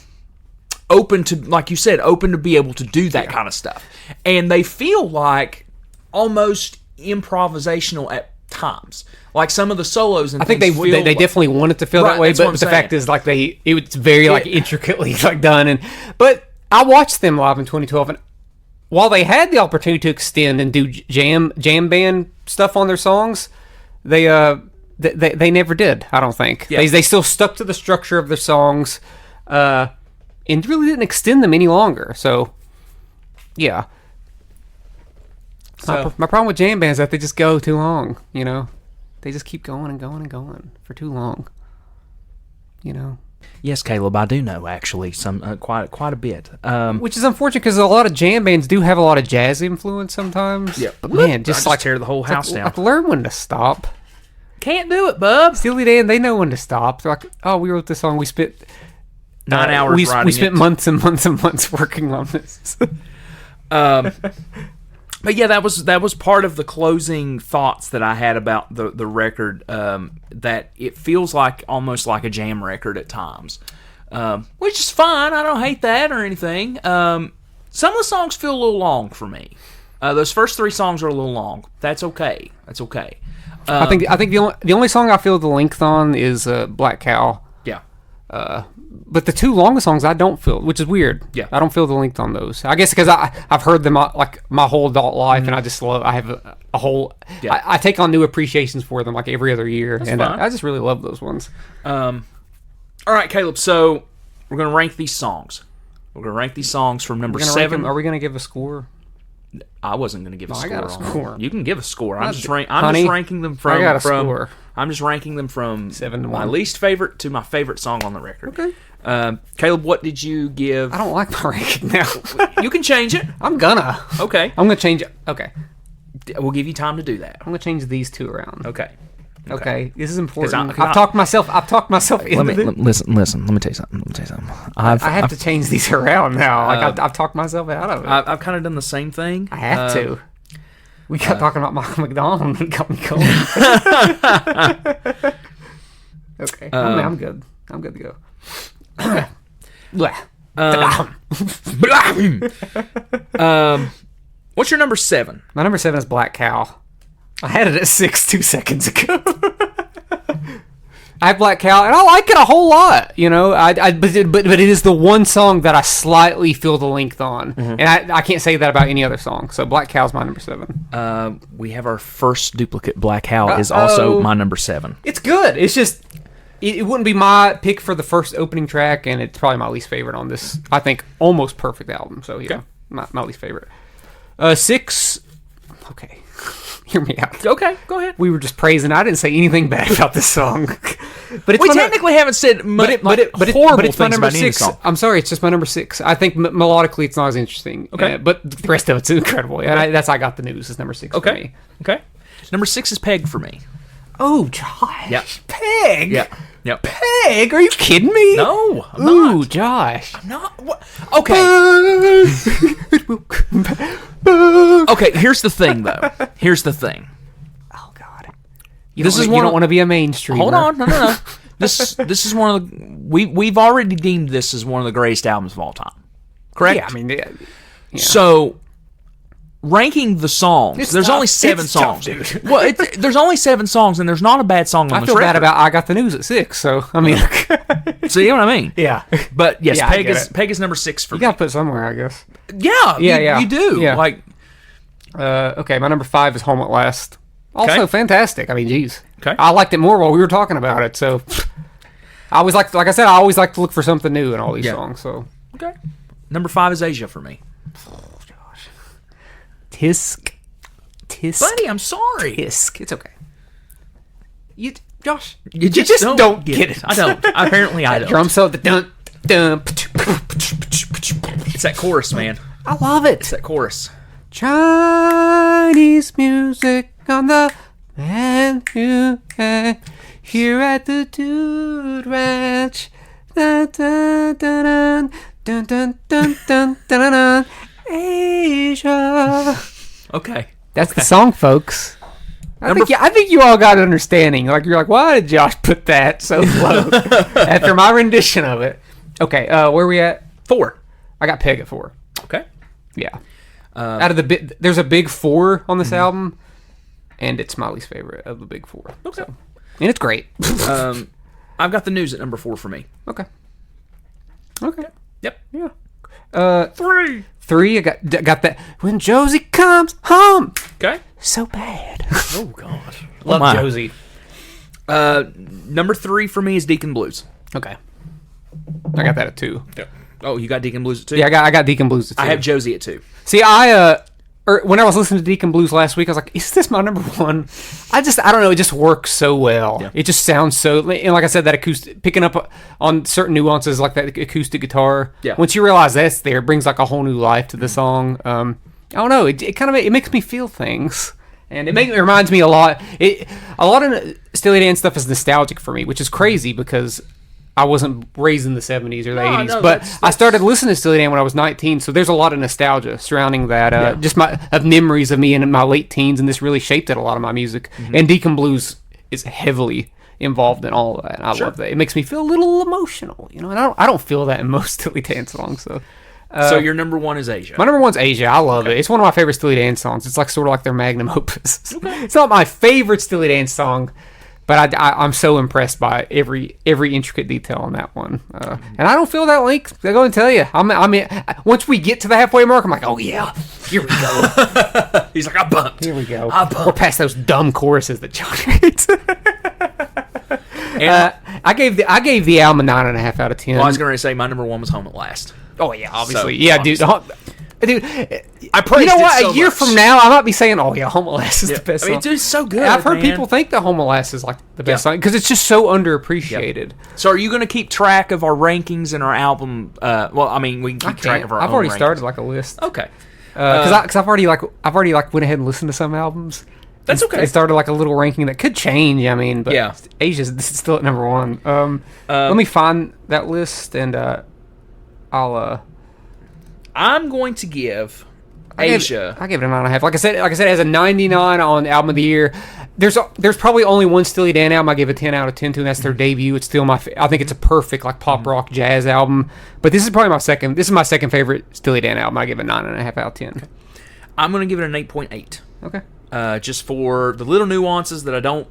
[SPEAKER 1] open to, like you said, open to be able to do that kind of stuff, and they feel like almost improvisational at times. Like some of the solos and
[SPEAKER 2] I think they definitely want it to feel that way, but the fact is like it's very like intricately like done. But I watched them live in 2012, and while they had the opportunity to extend and do jam band stuff on their songs, they never did. I don't think they still stuck to the structure of their songs, and really didn't extend them any longer. So yeah. My problem with jam bands is that they just go too long, They just keep going and going and going for too long,
[SPEAKER 1] Yes, Caleb, I do know actually some quite a bit.
[SPEAKER 2] Which is unfortunate because a lot of jam bands do have a lot of jazz influence sometimes.
[SPEAKER 1] Yeah,
[SPEAKER 2] but man, just
[SPEAKER 1] tear the whole house down.
[SPEAKER 2] Like learn when to stop.
[SPEAKER 1] Can't do it, bub.
[SPEAKER 2] Steely Dan, they know when to stop. They're like, oh, we wrote this song. We spent
[SPEAKER 1] 9 hours writing it.
[SPEAKER 2] We spent months and months and months working on this.
[SPEAKER 1] But yeah, that was part of the closing thoughts that I had about the record. That it feels like almost like a jam record at times. which is fine. I don't hate that or anything. Some of the songs feel a little long for me. Those first 3 songs are a little long. That's okay. That's okay.
[SPEAKER 2] I think the only song I feel the length on is Black Cow.
[SPEAKER 1] Yeah.
[SPEAKER 2] But the 2 longest songs I don't feel, which is weird.
[SPEAKER 1] Yeah.
[SPEAKER 2] I don't feel the length on those. I guess because I've heard them like my whole adult life, and I just love. I have a whole.
[SPEAKER 1] Yeah.
[SPEAKER 2] I take on new appreciations for them like every other year,
[SPEAKER 1] That's
[SPEAKER 2] and
[SPEAKER 1] fine.
[SPEAKER 2] I just really love those ones.
[SPEAKER 1] All right, Caleb. So we're gonna rank these songs. We're gonna rank these songs from number 7.
[SPEAKER 2] Are we gonna give a score?
[SPEAKER 1] I wasn't gonna give a score.
[SPEAKER 2] I got a
[SPEAKER 1] on
[SPEAKER 2] score.
[SPEAKER 1] them. You can give a score. I'm just
[SPEAKER 2] Honey,
[SPEAKER 1] ranking them from.
[SPEAKER 2] I got a
[SPEAKER 1] from
[SPEAKER 2] score.
[SPEAKER 1] I'm just ranking them from
[SPEAKER 2] 7 to
[SPEAKER 1] my
[SPEAKER 2] 1.
[SPEAKER 1] least favorite to my favorite song on the record.
[SPEAKER 2] Okay.
[SPEAKER 1] Caleb, what did you give?
[SPEAKER 2] I don't like my ranking now.
[SPEAKER 1] You can change it.
[SPEAKER 2] I'm gonna.
[SPEAKER 1] Okay.
[SPEAKER 2] I'm gonna change it. Okay.
[SPEAKER 1] We'll give you time to do that.
[SPEAKER 2] I'm gonna change these 2 around.
[SPEAKER 1] Okay.
[SPEAKER 2] Okay. This is important.
[SPEAKER 1] 'Cause I-
[SPEAKER 2] I've talked myself into
[SPEAKER 1] listen. Let me tell you something.
[SPEAKER 2] I have to change these around now. Like I've talked myself out of it.
[SPEAKER 1] I've kind of done the same thing.
[SPEAKER 2] I have to. We got talking about Michael McDonald and got me going. Okay. I'm good. I'm good to go.
[SPEAKER 1] What's your number 7?
[SPEAKER 2] My number 7 is Black Cow. I had it at 6 2 seconds ago. I have Black Cow, and I like it a whole lot. You know, but it is the one song that I slightly feel the length on, and I can't say that about any other song. So Black Cow is my number 7.
[SPEAKER 1] We have our first duplicate. Black Cow is also my number 7.
[SPEAKER 2] It's good. It's just it wouldn't be my pick for the first opening track, and it's probably my least favorite on this. I think almost perfect album. So yeah, my least favorite. 6. Okay. Hear me out.
[SPEAKER 1] Okay, go ahead.
[SPEAKER 2] We were just praising. I didn't say anything bad about this song, but it's
[SPEAKER 1] We technically haven't said horrible
[SPEAKER 2] it's my
[SPEAKER 1] things
[SPEAKER 2] number
[SPEAKER 1] about any
[SPEAKER 2] 6.
[SPEAKER 1] song.
[SPEAKER 2] I'm sorry, it's just my number 6. I think melodically it's not as interesting.
[SPEAKER 1] Okay.
[SPEAKER 2] But the rest of it's incredible. And that's I got the news. Is number 6 for me.
[SPEAKER 1] Okay. Number 6 is Peg for me.
[SPEAKER 2] Oh, Josh.
[SPEAKER 1] Yep.
[SPEAKER 2] Peg.
[SPEAKER 1] Yep.
[SPEAKER 2] Peg? Are you kidding me?
[SPEAKER 1] No, I'm
[SPEAKER 2] Ooh,
[SPEAKER 1] not.
[SPEAKER 2] Josh.
[SPEAKER 1] What? Okay. Okay, here's the thing, though. Here's the thing.
[SPEAKER 2] Oh God.
[SPEAKER 1] You
[SPEAKER 2] don't want to be a mainstream.
[SPEAKER 1] Hold on, no. This is one of the we've already deemed this as one of the greatest albums of all time. Correct?
[SPEAKER 2] Yeah, I mean, yeah.
[SPEAKER 1] So ranking the songs,
[SPEAKER 2] It's
[SPEAKER 1] there's
[SPEAKER 2] tough.
[SPEAKER 1] only 7
[SPEAKER 2] It's tough,
[SPEAKER 1] songs.
[SPEAKER 2] dude.
[SPEAKER 1] Well, there's only 7 songs, and there's not a bad song on
[SPEAKER 2] I
[SPEAKER 1] this
[SPEAKER 2] feel bad
[SPEAKER 1] record.
[SPEAKER 2] about I got the news at 6. So I mean,
[SPEAKER 1] So you know what I mean?
[SPEAKER 2] yeah.
[SPEAKER 1] But yes,
[SPEAKER 2] Yeah, I get it.
[SPEAKER 1] Peg is number 6 for
[SPEAKER 2] You
[SPEAKER 1] me.
[SPEAKER 2] got to put somewhere, I guess.
[SPEAKER 1] Yeah, you do.
[SPEAKER 2] Yeah.
[SPEAKER 1] Like,
[SPEAKER 2] Okay, my number 5 is Home at Last. Also
[SPEAKER 1] Okay.
[SPEAKER 2] fantastic. I mean, geez.
[SPEAKER 1] Okay.
[SPEAKER 2] I liked it more while we were talking about it. So I always like I said, I always like to look for something new in all these songs. So
[SPEAKER 1] okay. Number 5 is Asia for me.
[SPEAKER 2] Tisk.
[SPEAKER 1] Buddy, I'm sorry.
[SPEAKER 2] Tisk. It's okay. Josh,
[SPEAKER 1] You
[SPEAKER 2] just don't get it.
[SPEAKER 1] I don't. Apparently, I don't.
[SPEAKER 2] drum solo, the dun dun.
[SPEAKER 1] It's that chorus, man.
[SPEAKER 2] I love it.
[SPEAKER 1] It's that chorus.
[SPEAKER 2] Chinese music on the menu here at the Dude Ranch. Dun, dun, dun, dun, dun, dun, dun, dun, dun, Asia.
[SPEAKER 1] Okay.
[SPEAKER 2] That's the song, folks. I think you all got an understanding. Like, you're like, why did Josh put that so low after my rendition of it? Okay, where are we at?
[SPEAKER 1] 4.
[SPEAKER 2] I got Peg at 4.
[SPEAKER 1] Okay.
[SPEAKER 2] Yeah. Out of the there's a big 4 on this album, and it's my least favorite of the big 4.
[SPEAKER 1] Okay.
[SPEAKER 2] So. And it's great.
[SPEAKER 1] I've got the news at number 4 for me.
[SPEAKER 2] Okay.
[SPEAKER 1] Yep.
[SPEAKER 2] Yeah.
[SPEAKER 1] 3.
[SPEAKER 2] 3. I got that. When Josie comes home.
[SPEAKER 1] Okay.
[SPEAKER 2] So bad.
[SPEAKER 1] Oh God.
[SPEAKER 2] Love
[SPEAKER 1] my.
[SPEAKER 2] Josie.
[SPEAKER 1] Number 3 for me is Deacon Blues.
[SPEAKER 2] Okay. I got that at 2.
[SPEAKER 1] Yep. Oh, you got Deacon Blues at 2?
[SPEAKER 2] Yeah, I got Deacon Blues at 2.
[SPEAKER 1] I have Josie at 2.
[SPEAKER 2] See, when I was listening to Deacon Blues last week, I was like, is this my number 1? I don't know, it just works so well. Yeah. It just sounds so, and like I said, that acoustic, picking up on certain nuances like that acoustic guitar.
[SPEAKER 1] Yeah.
[SPEAKER 2] Once you realize that's there, it brings like a whole new life to the song. I don't know, it kind of it makes me feel things. And it reminds me a lot. A lot of Steely Dan stuff is nostalgic for me, which is crazy because I wasn't raised in the 70s or the 80s.
[SPEAKER 1] No,
[SPEAKER 2] but I started listening to Steely Dan when I was 19, so there's a lot of nostalgia surrounding that. Just of memories of me in my late teens, and this really shaped it, a lot of my music. And Deacon Blues is heavily involved in all of that. And I love that. It makes me feel a little emotional, you know. And I don't feel that in most Steely Dan songs.
[SPEAKER 1] So your number one is Asia.
[SPEAKER 2] My number one's Asia. I love it. It's one of my favorite Steely Dan songs. It's like sort of like their magnum opus. It's not my favorite Steely Dan song, but I'm so impressed by every intricate detail on that one. And I don't feel that link. I go and tell you. I mean, once we get to the halfway mark, I'm like, oh yeah, here we go.
[SPEAKER 1] He's like, I bumped.
[SPEAKER 2] Here we go.
[SPEAKER 1] I bumped.
[SPEAKER 2] We're past those dumb choruses that John hates. I gave the album a 9.5 out of 10.
[SPEAKER 1] Well, I was going to say my number one was Home at Last.
[SPEAKER 2] Oh yeah, obviously.
[SPEAKER 1] So,
[SPEAKER 2] yeah,
[SPEAKER 1] obviously.
[SPEAKER 2] Dude,
[SPEAKER 1] I praised
[SPEAKER 2] you know
[SPEAKER 1] it
[SPEAKER 2] what?
[SPEAKER 1] so
[SPEAKER 2] A year
[SPEAKER 1] much.
[SPEAKER 2] from now, I might be saying, "Oh yeah, Home Alone is the best."
[SPEAKER 1] I mean,
[SPEAKER 2] song.
[SPEAKER 1] dude, it's so good.
[SPEAKER 2] I've heard
[SPEAKER 1] man.
[SPEAKER 2] people think that Home Alone is like the best song because it's just so underappreciated.
[SPEAKER 1] So, are you going to keep track of our rankings and our album? Well, I mean, we can keep track of our.
[SPEAKER 2] I've
[SPEAKER 1] own
[SPEAKER 2] already
[SPEAKER 1] rankings.
[SPEAKER 2] started like a list.
[SPEAKER 1] Okay.
[SPEAKER 2] Because I've already went ahead and listened to some albums.
[SPEAKER 1] That's okay.
[SPEAKER 2] I started like a little ranking that could change. I mean, but
[SPEAKER 1] Yeah.
[SPEAKER 2] Asia's still at number one. Let me find that list and I'll.
[SPEAKER 1] I'm going to give Asia.
[SPEAKER 2] I gave it a 9.5. Like I said, it has a 99 on Album of the Year. There's probably only one Steely Dan album I give a 10 out of 10 to, and that's their debut. It's still I think it's a perfect like pop rock jazz album. But this is probably my second. This is my second favorite Steely Dan album. I give it a 9.5 out of 10.
[SPEAKER 1] I'm going to give it an 8.8.
[SPEAKER 2] Okay.
[SPEAKER 1] Just for the little nuances that I don't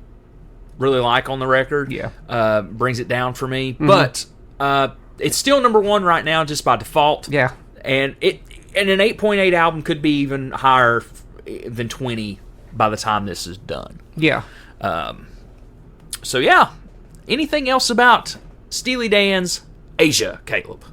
[SPEAKER 1] really like on the record.
[SPEAKER 2] Yeah.
[SPEAKER 1] Brings it down for me. But it's still number one right now just by default.
[SPEAKER 2] Yeah.
[SPEAKER 1] And an 8.8 album could be even higher than 20 by the time this is done.
[SPEAKER 2] Yeah.
[SPEAKER 1] So yeah. Anything else about Steely Dan's Asia, Caleb?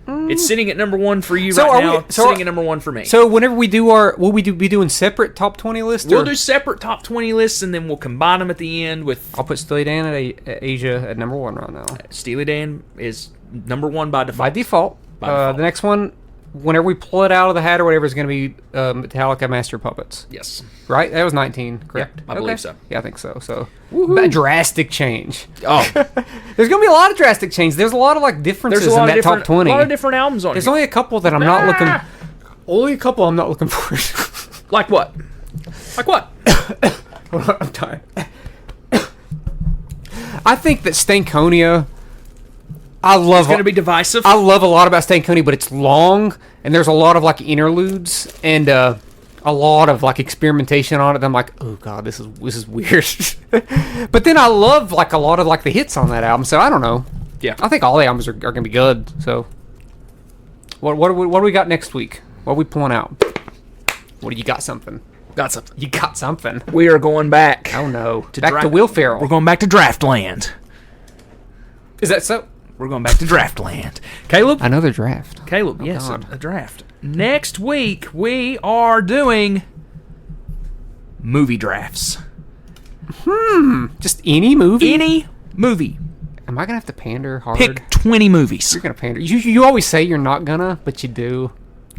[SPEAKER 1] It's sitting at number one for you right now. It's sitting at number one for me.
[SPEAKER 2] So whenever we do will we be doing separate top 20 lists?
[SPEAKER 1] We'll do separate top 20 lists, and then we'll combine them at the end with...
[SPEAKER 2] I'll put Steely Dan at Asia at number one right now.
[SPEAKER 1] Steely Dan is number one by default.
[SPEAKER 2] By default. The next one, whenever we pull it out of the hat or whatever, is going to be Metallica Master Puppets.
[SPEAKER 1] Yes.
[SPEAKER 2] Right? That was 19, correct?
[SPEAKER 1] Yeah, I believe so.
[SPEAKER 2] Yeah, I think so. So, a drastic change.
[SPEAKER 1] Oh.
[SPEAKER 2] There's going to be a lot of drastic change. There's a lot of like differences in that top 20.
[SPEAKER 1] A lot of different albums on
[SPEAKER 2] There's
[SPEAKER 1] here.
[SPEAKER 2] only a couple that I'm not looking... Only a couple I'm not looking for.
[SPEAKER 1] Like what? Like what?
[SPEAKER 2] I'm tired. I think that Stankonia...
[SPEAKER 1] It's going to be divisive.
[SPEAKER 2] I love a lot about Stankonia, but it's long, and there's a lot of like interludes and a lot of like experimentation on it. I'm like, oh god, this is weird. But then I love like a lot of like the hits on that album. So I don't know.
[SPEAKER 1] Yeah.
[SPEAKER 2] I think all the albums are going to be good. So what do we got next week? What are we pulling out? What do you got? Something?
[SPEAKER 1] Got something.
[SPEAKER 2] You got something?
[SPEAKER 1] We are going back.
[SPEAKER 2] Oh no! Back to Will Ferrell.
[SPEAKER 1] We're going back to Draftland.
[SPEAKER 2] Is that so?
[SPEAKER 1] We're going back to Draftland. Caleb?
[SPEAKER 2] Another draft.
[SPEAKER 1] Caleb, yes,
[SPEAKER 2] God.
[SPEAKER 1] a draft. Next week, we are doing movie drafts.
[SPEAKER 2] Just any movie?
[SPEAKER 1] Any movie.
[SPEAKER 2] Am I going to have to pander hard?
[SPEAKER 1] Pick 20 movies.
[SPEAKER 2] You're going to pander. You always say you're not going to, but you do.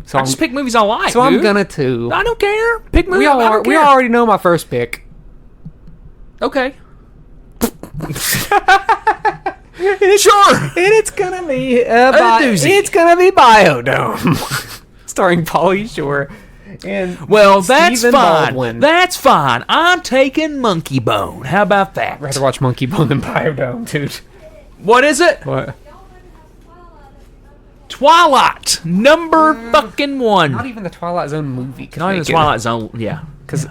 [SPEAKER 2] So
[SPEAKER 1] I just pick movies I like,
[SPEAKER 2] So
[SPEAKER 1] dude.
[SPEAKER 2] I'm going to too.
[SPEAKER 1] I don't care. Pick movies
[SPEAKER 2] We already know my first pick.
[SPEAKER 1] Okay. Sure.
[SPEAKER 2] And it's gonna be
[SPEAKER 1] doozy.
[SPEAKER 2] It's gonna be Biodome, starring Pauly Shore and
[SPEAKER 1] That's
[SPEAKER 2] Stephen
[SPEAKER 1] fine.
[SPEAKER 2] Baldwin.
[SPEAKER 1] That's fine. I'm taking Monkey Bone. How about that?
[SPEAKER 2] I'd rather watch Monkey Bone than Biodome, dude.
[SPEAKER 1] What is it?
[SPEAKER 2] What?
[SPEAKER 1] Twilight. Number fucking one.
[SPEAKER 2] Not even the Twilight Zone movie.
[SPEAKER 1] Not even the Twilight Zone. Yeah.
[SPEAKER 2] because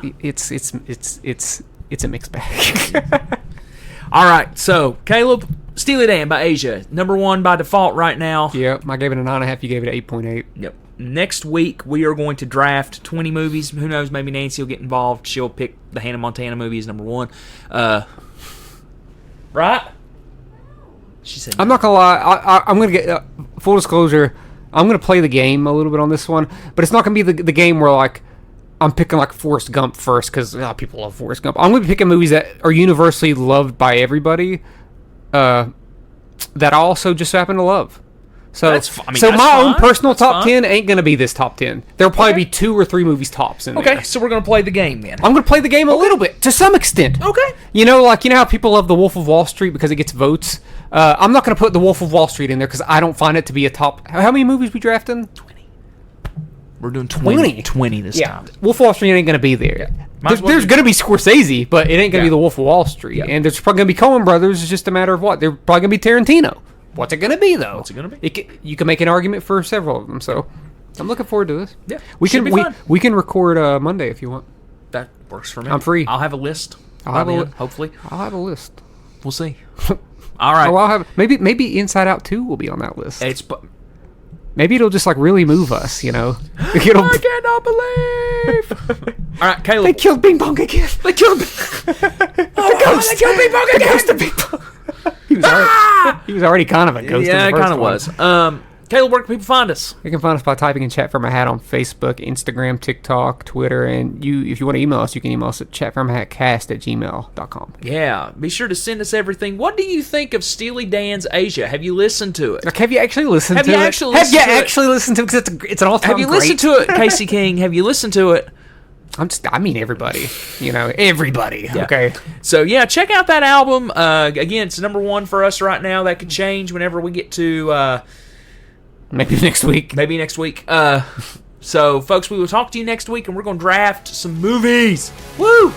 [SPEAKER 2] it's a mixed bag.
[SPEAKER 1] All right, so Caleb, Steely Dan by Asia, number one by default right now.
[SPEAKER 2] Yep, I gave it a 9.5. You gave it an 8.8.
[SPEAKER 1] Yep. Next week we are going to draft 20 movies. Who knows? Maybe Nancy will get involved. She'll pick the Hannah Montana movie as number one. Right? She said.
[SPEAKER 2] I'm not gonna lie. I'm gonna get full disclosure. I'm gonna play the game a little bit on this one, but it's not gonna be the game where like I'm picking like Forrest Gump first because people love Forrest Gump. I'm gonna be picking movies that are universally loved by everybody, that I also just happen to love. So,
[SPEAKER 1] that's my
[SPEAKER 2] own personal top 10 ain't gonna be this top 10. There'll probably be 2 or 3 movies tops in there.
[SPEAKER 1] Okay, so we're gonna play the game then.
[SPEAKER 2] I'm gonna play the game a little bit to some extent.
[SPEAKER 1] Okay.
[SPEAKER 2] You know how people love The Wolf of Wall Street because it gets votes. I'm not gonna put The Wolf of Wall Street in there because I don't find it to be a top. How many movies we drafting?
[SPEAKER 1] 20. We're doing 20 this time.
[SPEAKER 2] Wolf of Wall Street ain't gonna be there. There's going to be Scorsese, but it ain't going to be
[SPEAKER 1] Yeah.
[SPEAKER 2] The Wolf of Wall Street.
[SPEAKER 1] Yeah.
[SPEAKER 2] And there's probably going to be Coen Brothers. It's just a matter of what. They're probably going to be Tarantino. What's it going to be, though?
[SPEAKER 1] What's it gonna be?
[SPEAKER 2] You can make an argument for several of them. So I'm looking forward to this.
[SPEAKER 1] Yeah,
[SPEAKER 2] we
[SPEAKER 1] should
[SPEAKER 2] can
[SPEAKER 1] be fun.
[SPEAKER 2] we can record Monday if you want.
[SPEAKER 1] That works for me.
[SPEAKER 2] I'm free.
[SPEAKER 1] I'll have a list.
[SPEAKER 2] I'll
[SPEAKER 1] by
[SPEAKER 2] have a
[SPEAKER 1] then,
[SPEAKER 2] li-
[SPEAKER 1] hopefully.
[SPEAKER 2] I'll have a list.
[SPEAKER 1] We'll see. All right.
[SPEAKER 2] Oh, I'll have maybe Inside Out 2 will be on that list.
[SPEAKER 1] It's.
[SPEAKER 2] Maybe it'll just like really move us, you know. It'll,
[SPEAKER 1] I cannot believe. All right, Caleb.
[SPEAKER 2] they killed Bing Bong again. They killed.
[SPEAKER 1] Oh, they killed Bing Bong again.
[SPEAKER 2] Ghost of Bing Bong. He was already kind of a ghost.
[SPEAKER 1] Yeah,
[SPEAKER 2] in
[SPEAKER 1] it
[SPEAKER 2] the
[SPEAKER 1] kind of
[SPEAKER 2] first
[SPEAKER 1] was.
[SPEAKER 2] one.
[SPEAKER 1] Caleb, where can people find us?
[SPEAKER 2] You can find us by typing in Chat From a Hat on Facebook, Instagram, TikTok, Twitter, and if you want to email us, you can email us at chatfromahatcast@gmail.com.
[SPEAKER 1] Yeah, be sure to send us everything. What do you think of Steely Dan's Asia? Have you listened to it?
[SPEAKER 2] Like, have you actually listened
[SPEAKER 1] Have
[SPEAKER 2] to
[SPEAKER 1] you
[SPEAKER 2] it?
[SPEAKER 1] actually listened to it?
[SPEAKER 2] Have you actually listened to it? Because it's an all-time
[SPEAKER 1] Have you
[SPEAKER 2] great.
[SPEAKER 1] listened to it, Casey King? Have you listened to it?
[SPEAKER 2] I mean everybody. You know, everybody.
[SPEAKER 1] Yeah.
[SPEAKER 2] Okay.
[SPEAKER 1] So yeah, check out that album. Again, it's number one for us right now. That could change whenever we get to
[SPEAKER 2] Maybe next week.
[SPEAKER 1] maybe next week. So folks, we will talk to you next week, and we're going to draft some movies. Woo!